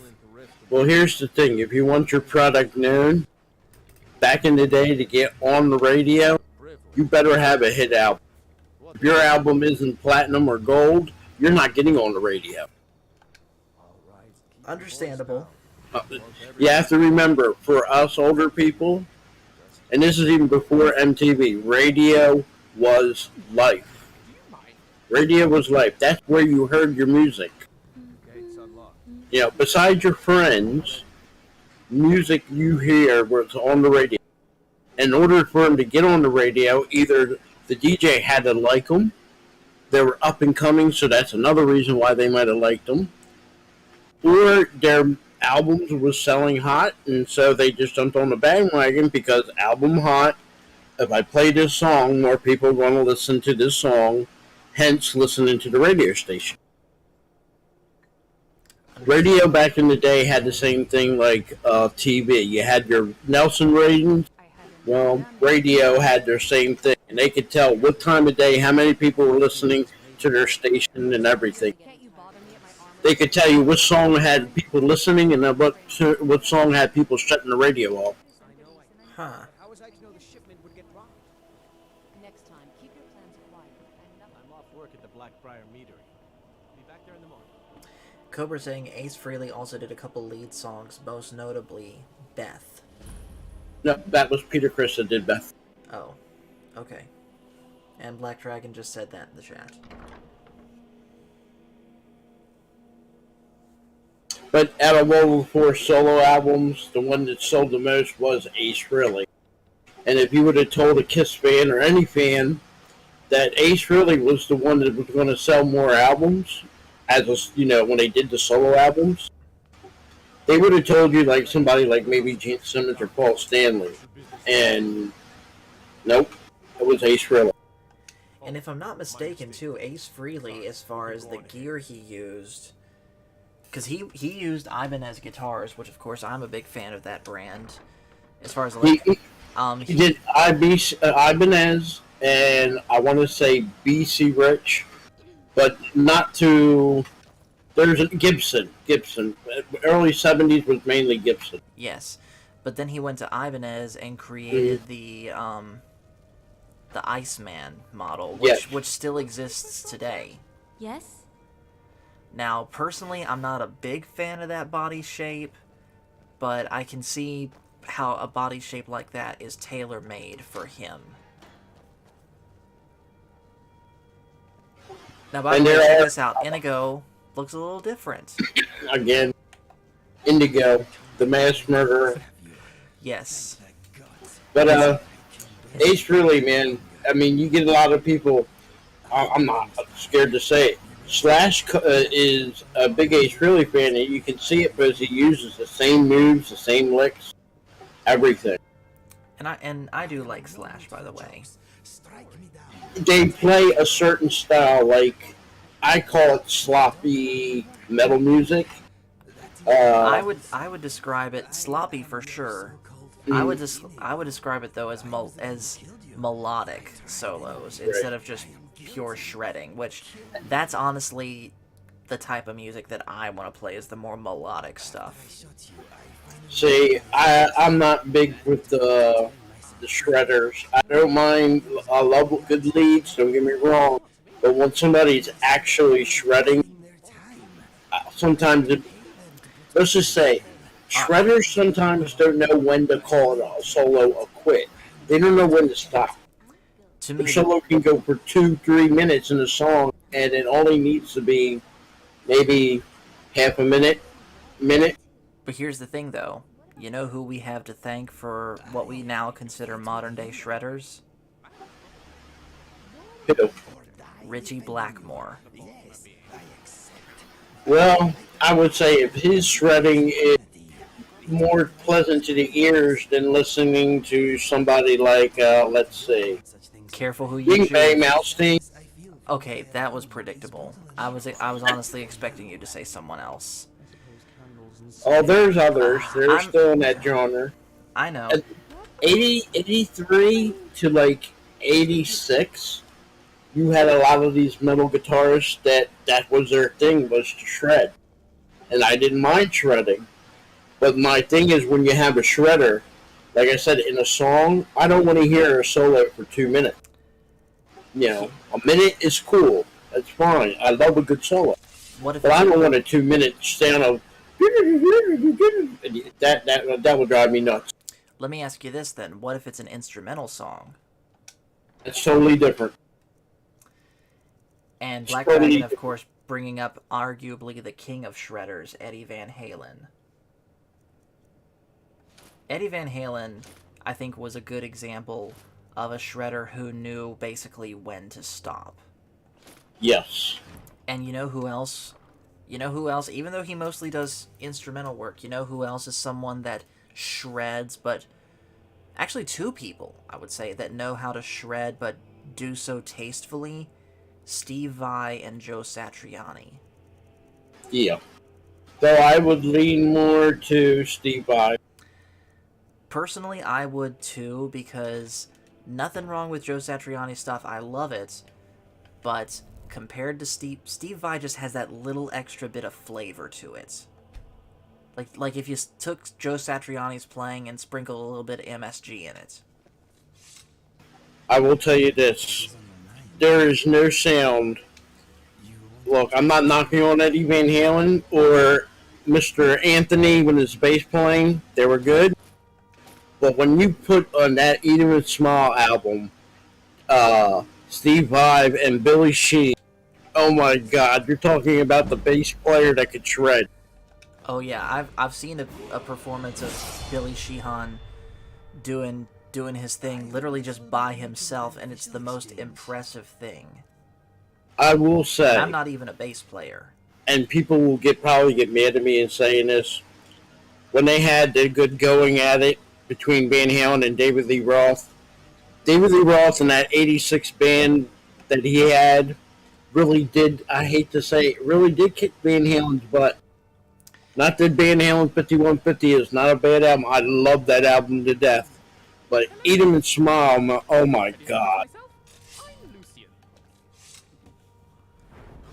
Well, here's the thing. If you want your product known, back in the day to get on the radio, you better have a hit album. If your album isn't platinum or gold, you're not getting on the radio. Understandable. You have to remember, for us older people, and this is even before MTV, radio was life. Radio was life. That's where you heard your music. Besides your friends, music you hear was on the radio. In order for them to get on the radio, either the DJ had to like them, they were up and coming, so that's another reason why they might have liked them, or their albums were selling hot, and so they just jumped on the bandwagon because album hot. If I play this song, more people are going to listen to this song, hence listening to the radio station. Radio back in the day had the same thing like TV. You had your Nelson ratings. Well, radio had their same thing, and they could tell what time of day, how many people were listening to their station and everything. They could tell you which song had people listening and what song had people shutting the radio off. Huh. How was I to know the shipment would get robbed? Next time, keep your plans quiet and nothing. I'm off work at the Blackbriar Meadery. I'll be back there in the morning. Cobra saying Ace Frehley also did a couple lead songs, most notably Beth. No, that was Peter Criss that did Beth. Oh, okay. And Black Dragon just said that in the chat. But out of all the 4 solo albums, the one that sold the most was Ace Frehley. And if you would have told a Kiss fan or any fan that Ace Frehley was the one that was going to sell more albums, when they did the solo albums, They would have told you like somebody like maybe Gene Simmons or Paul Stanley, and nope, it was Ace Frehley. And if I'm not mistaken, too, Ace Frehley, as far as the gear he used, because he used Ibanez guitars, which of course I'm a big fan of that brand. As far as like, He did Ibanez, and I want to say BC Rich, but not to. There's a Gibson. Early '70s was mainly Gibson. yes, but then he went to Ibanez and created the Iceman model, which still exists today. Yes? Now, personally, I'm not a big fan of that body shape, but I can see how a body shape like that is tailor-made for him. Now, by the way, check this out. Inigo looks a little different. Again, Indigo, the mass murderer. Yes. But Ace Frehley, man. I mean, you get a lot of people. I'm not scared to say it. Slash is a big Ace Frehley fan, and you can see it because he uses the same moves, the same licks, everything. And I do like Slash, by the way. They play a certain style, like I call it sloppy metal music. I would describe it sloppy for sure. I would describe it though as melodic solos instead of just pure shredding, which that's honestly the type of music that I want to play, is the more melodic stuff. See, I'm not big with the shredders. I don't mind. I love good leads. Don't get me wrong, but when somebody's actually shredding, sometimes let's just say, shredders sometimes don't know when to call it a solo or quit. They don't know when to stop. To me, The solo can go for 2-3 minutes in a song, and it only needs to be maybe half a minute. but here's the thing though. You know who we have to thank for what we now consider modern day shredders? Richie Blackmore. Well, I would say if his shredding is more pleasant to the ears than listening to somebody like, let's see, Careful who you Bing choose. Bang Malstein. Okay, that was predictable. I was honestly expecting you to say someone else. Oh, there's others. They're I'm- still in that genre. I know. 83 to like 86, you had a lot of these metal guitarists that was their thing, was to shred. And I didn't mind shredding. But my thing is, when you have a shredder, like I said, in a song, I don't want to hear a solo for 2 minutes. You know, a minute is cool. That's fine. I love a good solo. What if But I don't want a 2 minute sound of that would drive me nuts. Let me ask you this then. What if it's an instrumental song? It's totally different. And Black Totally Dragon, of course, bringing up arguably the king of shredders, Eddie Van Halen. Eddie Van Halen, I think, was a good example of a shredder who knew basically when to stop. Yes. And you know who else? Even though he mostly does instrumental work, you know who else is someone that shreds, but actually two people, I would say, that know how to shred but do so tastefully? Steve Vai and Joe Satriani. Yeah. Though I would lean more to Steve Vai. Personally, I would too, because nothing wrong with Joe Satriani's stuff. I love it. But compared to Steve Vai just has that little extra bit of flavor to it. Like if you took Joe Satriani's playing and sprinkled a little bit of MSG in it. I will tell you this. There is no sound. Look, I'm not knocking on Eddie Van Halen or Mr. Anthony when his bass playing. They were good. But when you put on that Eat 'Em and Smile album, Steve Vai and Billy Sheehan, oh my God, you're talking about the bass player that could shred. Oh yeah, I've seen a performance of Billy Sheehan doing his thing literally just by himself, and it's the most impressive thing. I will say, And I'm not even a bass player. and people will probably get mad at me in saying this, when they had the good going at it between Van Halen and David Lee Roth. David Lee Roth and that '86 band that he had really did. I hate to say it, really did kick Van Halen's butt. Not that Van Halen 5150 is not a bad album. I love that album to death. But Eat 'em and Smile, oh my god. I'm Lucian.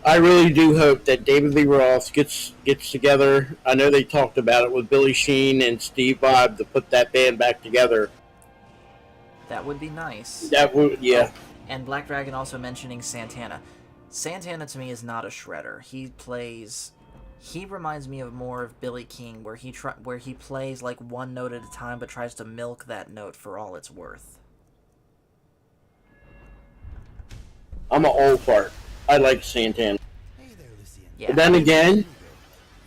I really do hope that David Lee Roth gets together. I know they talked about it with Billy Sheen and Steve Bob to put that band back together. That would be nice. That would, yeah. And Black Dragon also mentioning Santana. Santana to me is not a shredder. He reminds me of more of Billy King, where he plays like one note at a time, but tries to milk that note for all it's worth. I'm an old fart. I like Santana. Hey there, Lucian. Yeah. But then again,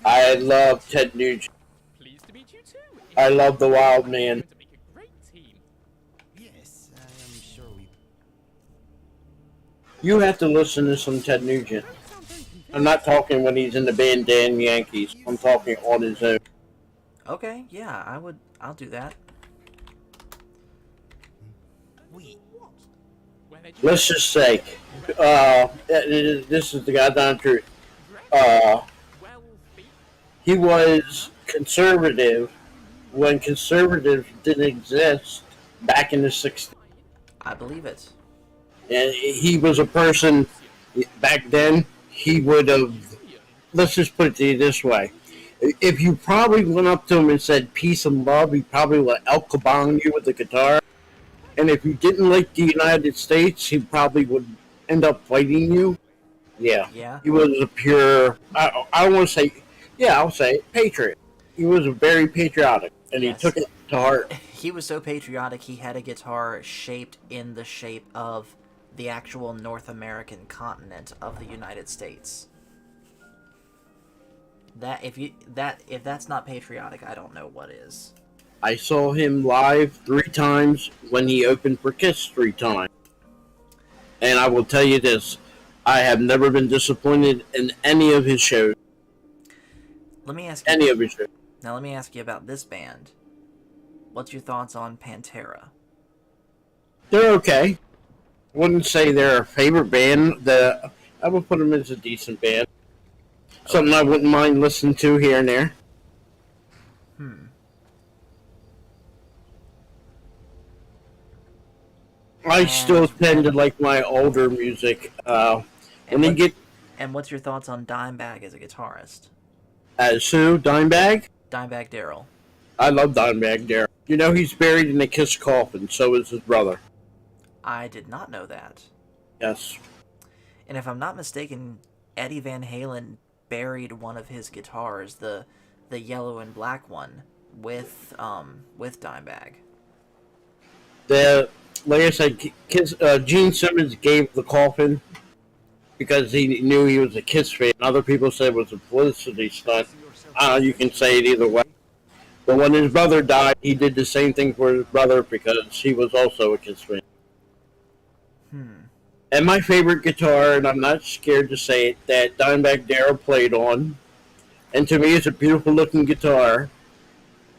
I love Ted Nugent. Pleased to meet you too. I love the Wild Man. To make a great team. Yes, I am sure we. You have to listen to some Ted Nugent. I'm not talking when he's in the band Dan Yankees. I'm talking on his own. Okay, yeah, I'll do that. We. Where they Let's just say, this is the goddamn truth. well feet. He was conservative when conservatives didn't exist back in the 60s. I believe it. And he was a person, back then, he would have, let's just put it to you this way. If you probably went up to him and said peace and love, he probably would El Kabong you with the guitar. And if you didn't like the United States, he probably would end up fighting you. Yeah. Yeah. He was a pure, I want to say, yeah, I'll say it, patriot. He was very patriotic, and Yes. he took it to heart. He was so patriotic, he had a guitar shaped in the shape of the actual North American continent of the United States. If that's not patriotic, I don't know what is. I saw him live 3 times when he opened for Kiss 3 times. And I will tell you this, I have never been disappointed in any of his shows. Let me ask you, Any of his shows. now let me ask you about this band. What's your thoughts on Pantera? They're okay. Wouldn't say they're a favorite band. I would put them as a decent band. Something I wouldn't mind listening to here and there. I still tend to like my older music. And they get And what's your thoughts on Dimebag as a guitarist? as Sue Dimebag. Dimebag Darrell. I love Dimebag Darrell. You know he's buried in a Kiss coffin. So is his brother. I did not know that. Yes. And if I'm not mistaken, Eddie Van Halen buried one of his guitars, the yellow and black one, with Dimebag. Like I said, Gene Simmons gave the coffin because he knew he was a Kiss fan. Other people said it was a publicity stunt. You can say it either way. But when his brother died, he did the same thing for his brother because he was also a Kiss fan. And my favorite guitar, and I'm not scared to say it, that Dimebag Darrell played on, and to me it's a beautiful looking guitar,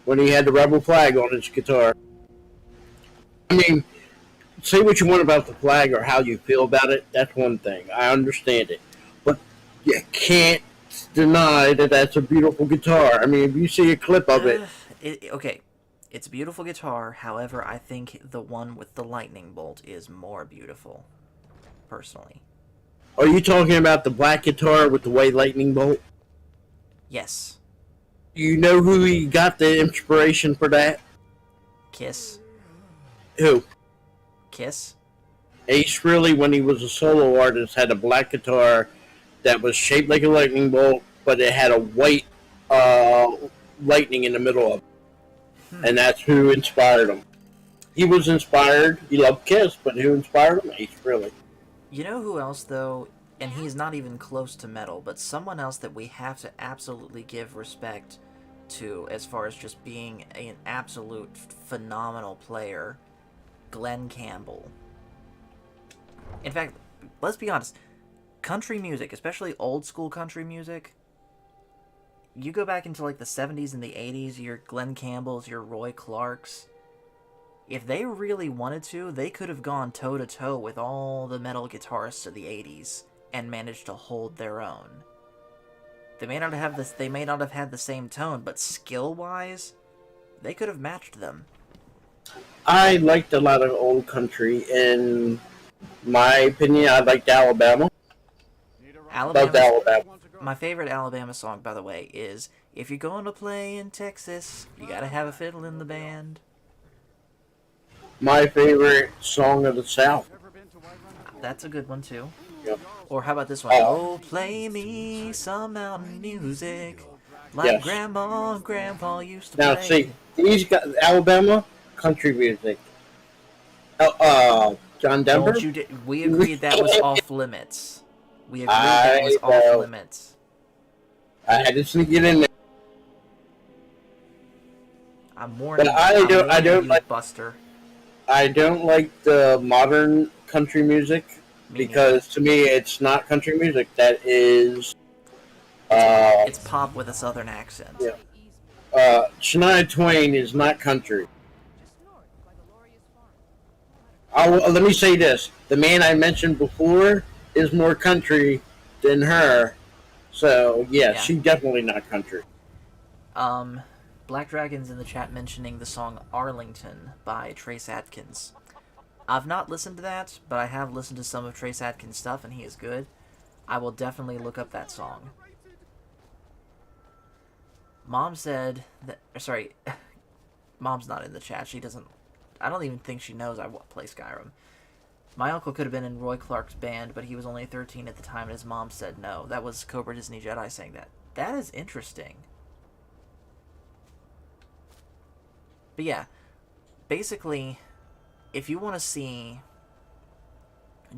when he had the rebel flag on his guitar. I mean, say what you want about the flag or how you feel about it, that's one thing. I understand it. But you can't deny that that's a beautiful guitar. I mean, if you see a clip of it. Okay, it's a beautiful guitar. However, I think the one with the lightning bolt is more beautiful, personally. Are you talking about the black guitar with the white lightning bolt? Yes. You know who he got the inspiration for that? Kiss. Who? Kiss? Ace Frehley, when he was a solo artist, had a black guitar that was shaped like a lightning bolt, but it had a white lightning in the middle of it. And that's who inspired him. He was inspired. He loved Kiss, but who inspired him? Ace Frehley. You know who else, though, and he's not even close to metal, but someone else that we have to absolutely give respect to as far as just being an absolute phenomenal player, Glenn Campbell. In fact, let's be honest, country music, especially old school country music, you go back into like the 70s and the 80s, your Glenn Campbells, your Roy Clarks. If they really wanted to, they could have gone toe to toe with all the metal guitarists of the 80s and managed to hold their own. They may not have had the same tone, but skill-wise, they could have matched them. I liked a lot of old country. In my opinion, I liked Alabama. Loved Alabama. My favorite Alabama song, by the way, is "If You're Going to Play in Texas, You Gotta Have a Fiddle in the Band." My favorite song of the South. That's a good one, too. Yep. Or how about this one? Oh, play me some mountain music, like Yes. Grandma and Grandpa used to Now, play. see, these got Alabama country music. John Denver. We agreed that was off limits. We agreed that was off limits. I just didn't get in there. I'm warning But I don't you, like Buster. I don't like the modern country music Me because to me it's not country music. That is it's pop with a southern accent. Yeah. Shania Twain is not country. Let me say this: the man I mentioned before is more country than her. So yeah. She's definitely not country. Black Dragon's in the chat mentioning the song Arlington by Trace Adkins. I've not listened to that, but I have listened to some of Trace Adkins' stuff, and he is good. I will definitely look up that song. Mom said that... Sorry, Mom's not in the chat. She doesn't... I don't even think she knows I play Skyrim. My uncle could have been in Roy Clark's band, but he was only 13 at the time, and his mom said no. That was Cobra Disney Jedi saying that. That is interesting. But yeah, basically, if you want to see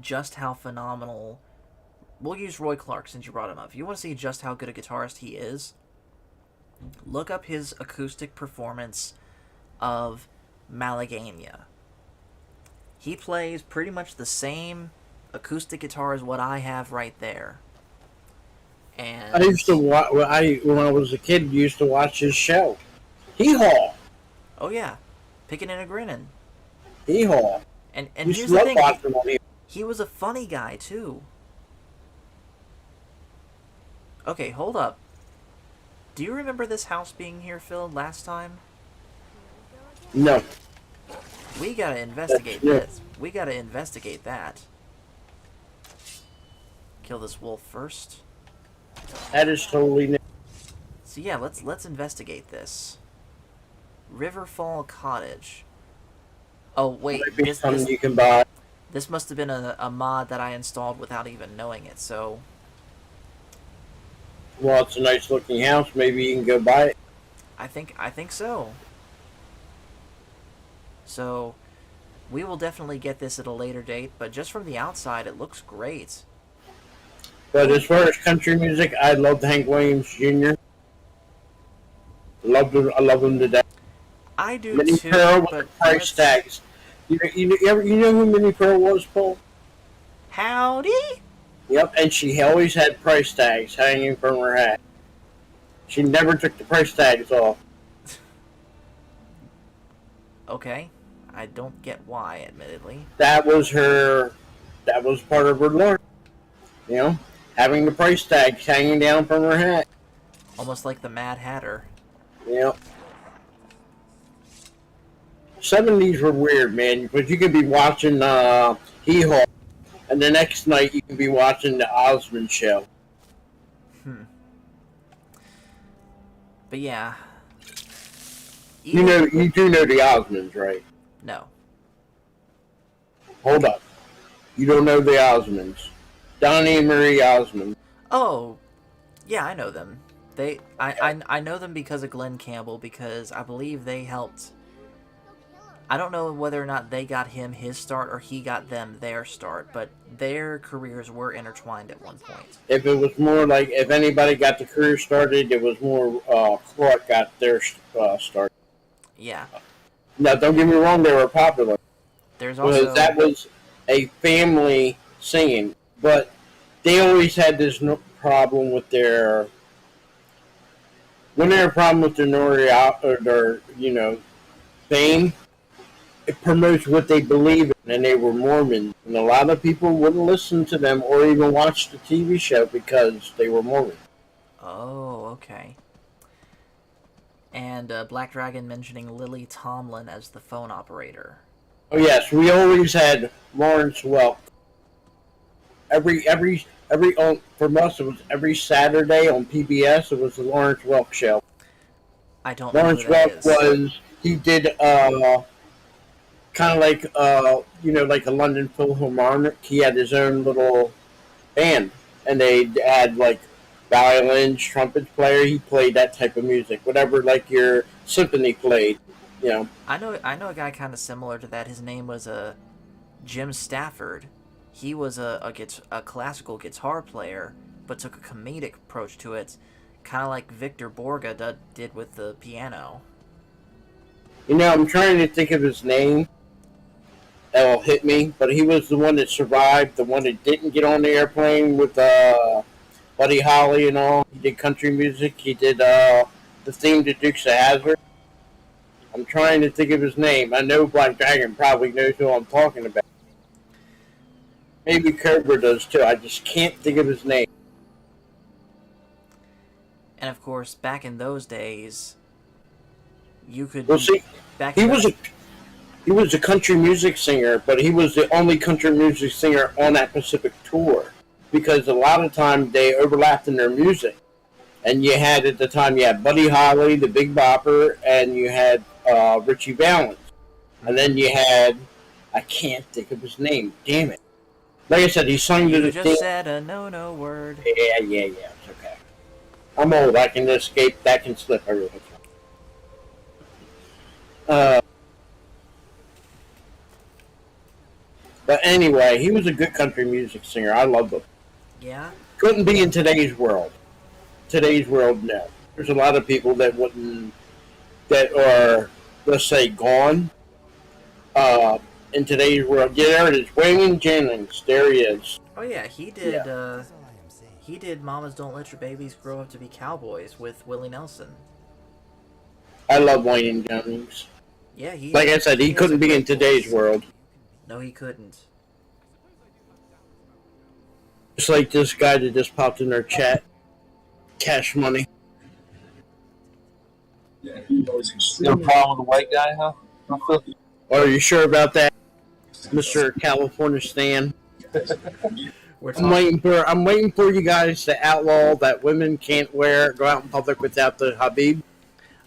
just how phenomenal... We'll use Roy Clark since you brought him up. If you want to see just how good a guitarist he is, look up his acoustic performance of Malagania. He plays pretty much the same acoustic guitar as what I have right there. And I used to watch when I was a kid. Used to watch his show. Hee haw. Oh yeah, picking and a grinning. Hee haw. And here's the thing. Watching on He was a funny guy too. Okay, hold up. Do you remember this house being here filled last time? No. We gotta investigate this. We gotta investigate that. Kill this wolf first. That is totally new. So yeah, let's investigate this. Riverfall Cottage. Oh wait, Might be something you can buy. This must have been a mod that I installed without even knowing it. So. Well, it's a nice looking house. Maybe you can go buy it. I think so. So, we will definitely get this at a later date, but just from the outside, it looks great. But as far as country music, I loved Hank Williams Jr. I love him to death. I do Minnie too. Pearl with but the price tags. You know who Minnie Pearl was, Paul? Howdy. Yep, and she always had price tags hanging from her hat. She never took the price tags off. Okay, I don't get why, admittedly. That was part of her look. You know, having the price tags hanging down from her hat. Almost like the Mad Hatter. Yep. 70s were weird, man, because you could be watching Hee Haw, and the next night you can be watching the Osmond Show. But yeah. You do know the Osmonds, right? No. Hold up. You don't know the Osmonds. Donnie and Marie Osmond. Oh, yeah, I know them. I know them because of Glenn Campbell, because I believe they helped. I don't know whether or not they got him his start or he got them their start, but their careers were intertwined at one point. If it was more like, if anybody got the career started, it was more Clark got their start. Yeah. Now, don't get me wrong, they were popular. There's also... that was a family singing, but they always had this problem with their when they had a problem with their or their, fame, it promotes what they believe in, and they were Mormon. And a lot of people wouldn't listen to them or even watch the TV show because they were Mormon. Oh, okay. And Black Dragon mentioning Lily Tomlin as the phone operator. Oh yes, we always had Lawrence Welk. For us it was every Saturday on PBS. It was the Lawrence Welk show. I don't know Lawrence who that Welk is. he did kind of like like a London Philharmonic. He had his own little band, and they had like violins, trumpets player. He played that type of music, whatever like your symphony played. I know a guy kind of similar to that. His name was Jim Stafford. He was a classical guitar player, but took a comedic approach to it, kind of like Victor Borga did with the piano. I'm trying to think of his name. That'll hit me, but he was the one that survived, the one that didn't get on the airplane with Buddy Holly and all. He did country music. He did the theme to Dukes of Hazzard. I'm trying to think of his name. I know Black Dragon probably knows who I'm talking about. Maybe Cobra does too. I just can't think of his name. And of course, back in those days, you could. Well, see, back he was a country music singer, but he was the only country music singer on that Pacific tour because a lot of time they overlapped in their music. And you had at the time Buddy Holly, the Big Bopper, and you had Richie Valens, and then you had I can't think of his name. Damn it! Like I said, he sung to the You just said a no word. Yeah. It's okay. I'm old. I can escape. That can slip every once in a while. But anyway, he was a good country music singer. I loved him. Yeah. Couldn't be in today's world. Today's world, no. There's a lot of people that are, let's say, gone. In today's world, yeah, there it is. Wayne Jennings, there he is. Oh yeah, he did. He did "Mamas Don't Let Your Babies Grow Up to Be Cowboys" with Willie Nelson. I love Wayne Jennings. Yeah, like I said, he couldn't be in today's world. No, he couldn't. Just like this guy that just popped in our chat. Cash Money. Yeah, no problem with the white guy, huh? Are you sure about that, Mr. California Stan? I'm waiting for you guys to outlaw that women can't go out in public without the Habib.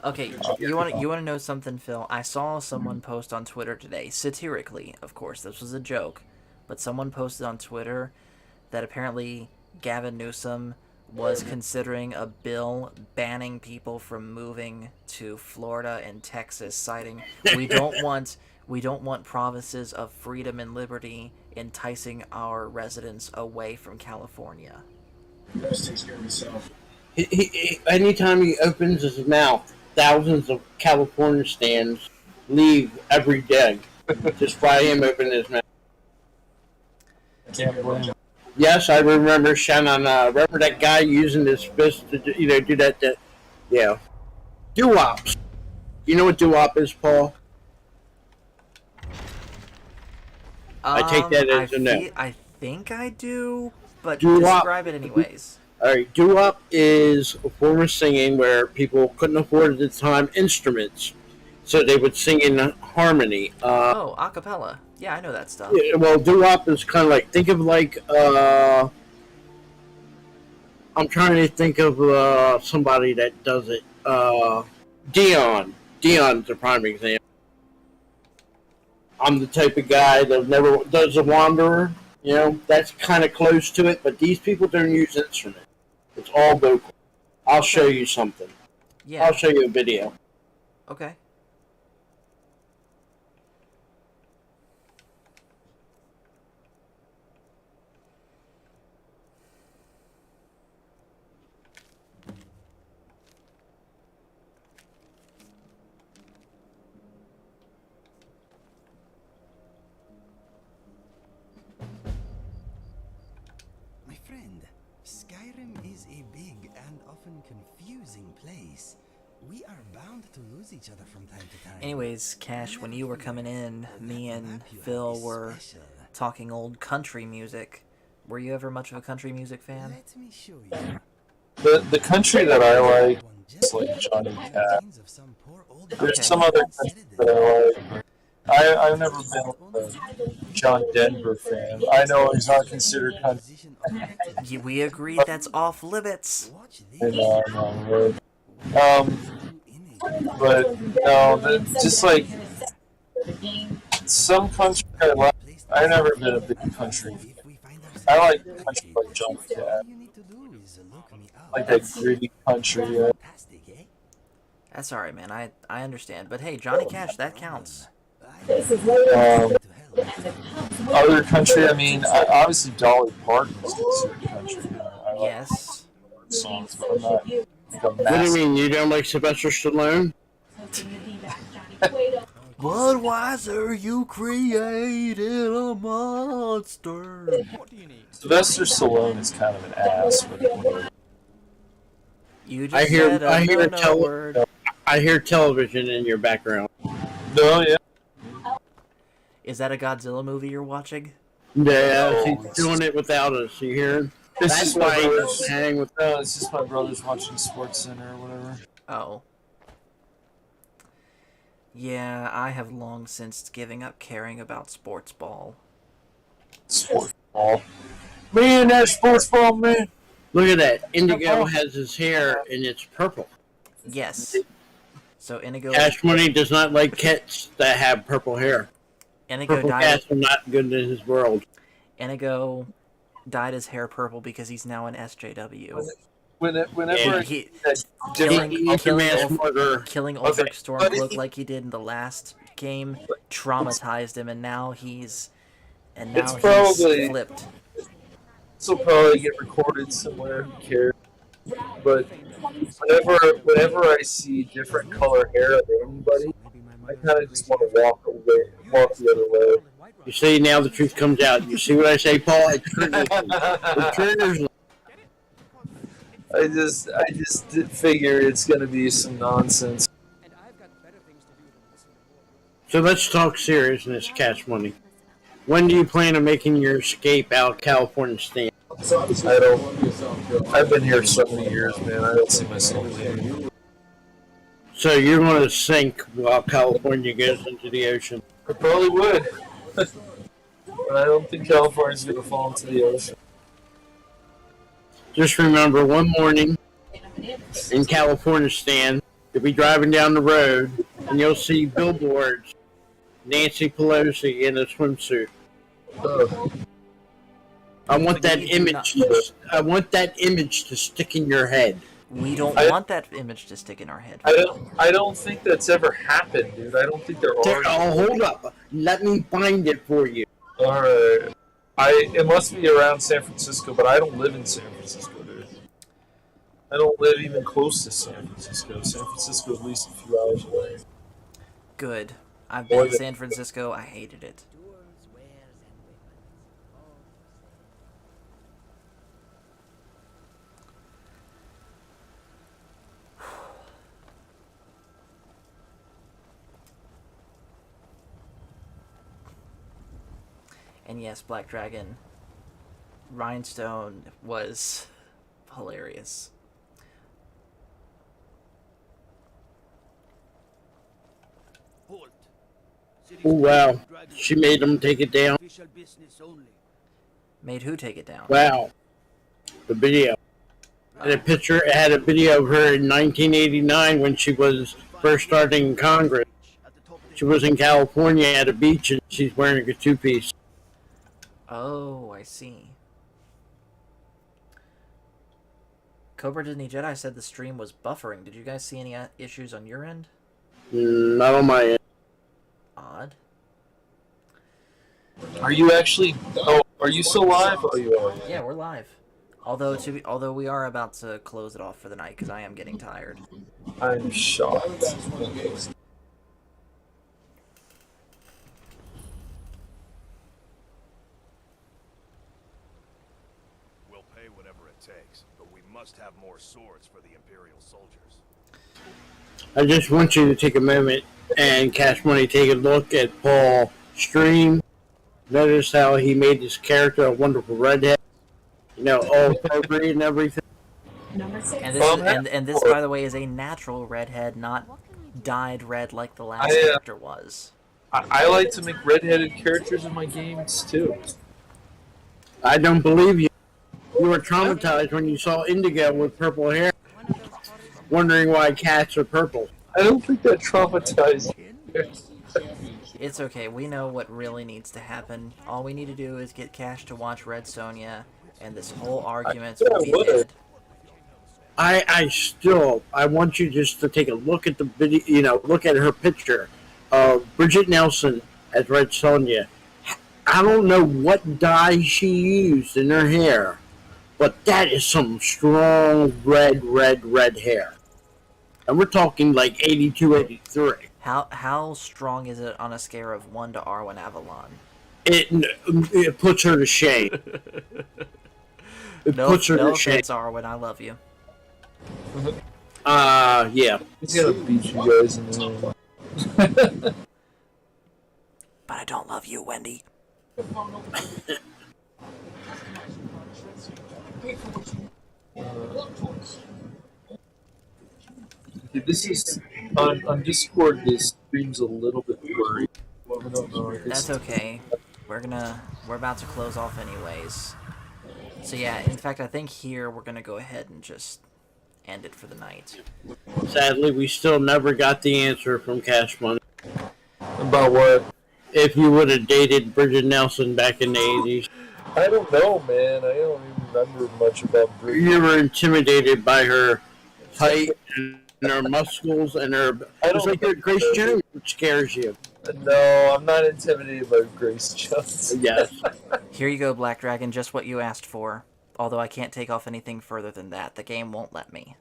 Okay, you want to know something, Phil? I saw someone post on Twitter today, satirically, of course, this was a joke, but someone posted on Twitter that apparently Gavin Newsom was considering a bill banning people from moving to Florida and Texas, citing we don't want provinces of freedom and liberty enticing our residents away from California. Anytime he opens his mouth, thousands of California stands leave every day just by him opening his mouth. I can't blame him. Yes, I remember Shannon. Remember that guy using his fist to do that. Yeah, doo-wops. You know what doo-wop is, Paul? I take that as a no. I think I do, but Doo-wop. describe it anyways. All right, doo-wop is a form of singing where people couldn't afford at the time instruments, so they would sing in harmony. A cappella. Yeah, I know that stuff. Yeah, well, doo-wop is kind of like, think of like, I'm trying to think of somebody that does it. Dion. Dion's a prime example. I'm the type of guy that never does a wanderer. That's kind of close to it, but these people don't use instruments. It's all vocal. I'll show you something. Yeah. I'll show you a video. Okay. My friend, Skyrim is a big and often confusing place. We are bound to lose each other from time to time. Anyways, Cash, when you were coming in, me and Phil were talking old country music. Were you ever much of a country music fan? Let me show you. The country that I like is like Johnny Cash. There's some other country that I like. I've never been a John Denver fan. I know he's not considered country. We agreed that's off limits. I know, right? But no, just like some country I like. I've never been a big country fan. I like country like Johnny Cash. Like that gritty country. Yeah. That's alright, man. I understand. But hey, Johnny Cash, that counts. Other country, I mean, obviously Dolly Parton is considered country. I like Yes. songs, but I'm not like a What do you massive. mean? You don't like Sylvester Stallone? Budweiser, you created a monster. What do you need? Sylvester Stallone is kind of an ass. But You just I hear- said a I hear no word. I hear television in your background. no, yeah. Is that a Godzilla movie you're watching? Yeah, No. he's doing it without us. You hear? It's That's just my why he brothers. doesn't hang with. No, it's just my brothers watching Sports Center or whatever. Oh. Yeah, I have long since giving up caring about sports ball. Sports ball. Man, that sports ball, man. Look at that. Indigo has his hair and it's purple. Yes. So Inigo Cash Money does not like cats that have purple hair. Purple died. cats are not good in his world. Inigo dyed his hair purple because he's now an SJW. Whenever He, that killing, different, killing, mass Ulf- murderer. killing Okay, Ulfric but Stormcloak he- like he did in the last game traumatized him, and now he's It's probably- flipped. this will probably get recorded somewhere. Who cares? But whenever I see different color hair of anybody, I kind of just want to walk the other way. You see, now the truth comes out. You see what I say, Paul? It triggers me. It triggers me. I just did figure it's gonna be some nonsense. So let's talk seriousness, Cash Money. When do you plan on making your escape out of California stand? I don't. I've been here so many years, man. I don't see myself leaving. So you're going to sink while California goes into the ocean. I probably would, but I don't think California's gonna fall into the ocean. Just remember, one morning in California stand, you'll be driving down the road and you'll see billboards. Nancy Pelosi in a swimsuit. Ugh. I want that We do image. not- I want that image to stick in your head. We don't I- want that image to stick in our head. I don't think that's ever happened, dude. I don't think there are. Oh, hold up. Let me find it for you. All right. It must be around San Francisco, but I don't live in San Francisco, dude. I don't live even close to San Francisco. San Francisco is at least a few hours away. Good. I've been to San Francisco. I hated it. And yes, Black Dragon Rhinestone was hilarious. Oh, wow. She made them take it down. Made who take it down? Wow. The video. Had a picture. It had a video of her in 1989 when she was first starting in Congress. She was in California at a beach and she's wearing a two-piece. Oh, I see. Cobra Disney Jedi said the stream was buffering. Did you guys see any issues on your end? Not on my end. Odd. Are you actually? Oh, are you still live? Oh, you are. Yeah, we're live. Although we are about to close it off for the night because I am getting tired. I'm shocked. We'll pay pay whatever it takes, but we must have more swords for the Imperial soldiers. I just want you to take a moment and Cash Money take a look at Paul's stream. Notice how he made this character a wonderful redhead. You know, all appropriate and everything. And this, by the way, is a natural redhead, not dyed red like the last character was. I like to make redheaded characters in my games too. I don't believe you. You were traumatized when you saw Indigo with purple hair, wondering why cats are purple. I don't think that traumatized. It's okay. We know what really needs to happen. All we need to do is get Cash to watch Red Sonja, and this whole argument will be dead. I want you just to take a look at the video, you know, look at her picture of Bridget Nelson as Red Sonja. I don't know what dye she used in her hair, but that is some strong red hair. And we're talking like 82, 83. How strong is it on a scale of 1 to Arwen Avalon? It puts her to shame. It puts her to shame. Offense, Arwen, I love you. Yeah. He's gonna beat you guys in the room. But I don't love you, Wendy. This is on Discord. This stream's a little bit blurry. That's okay. We're about to close off anyways. So yeah, in fact, I think here we're gonna go ahead and just end it for the night. Sadly, we still never got the answer from Cash Money. About what? If you would have dated Bridget Nelson back in the 80s. I don't know, man. I don't even remember much about Bridget. You were intimidated by her height and her muscles and her... It's like Grace Jones scares you. No, I'm not intimidated by Grace Jones. Yes. Here you go, Black Dragon, just what you asked for. Although I can't take off anything further than that. The game won't let me.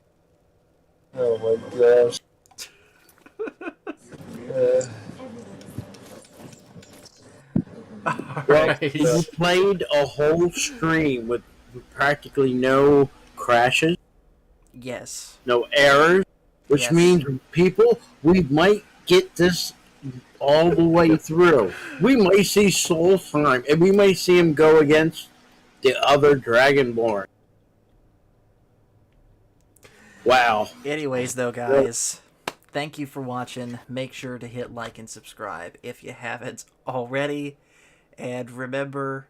Oh my gosh. Well, you played a whole stream with practically no crashes. Yes. No errors. Which means, people, we might get this all the way through. We might see Soul Time, and we might see him go against the other Dragonborn. Wow. Anyways, though, guys, thank you for watching. Make sure to hit like and subscribe if you haven't already. And remember,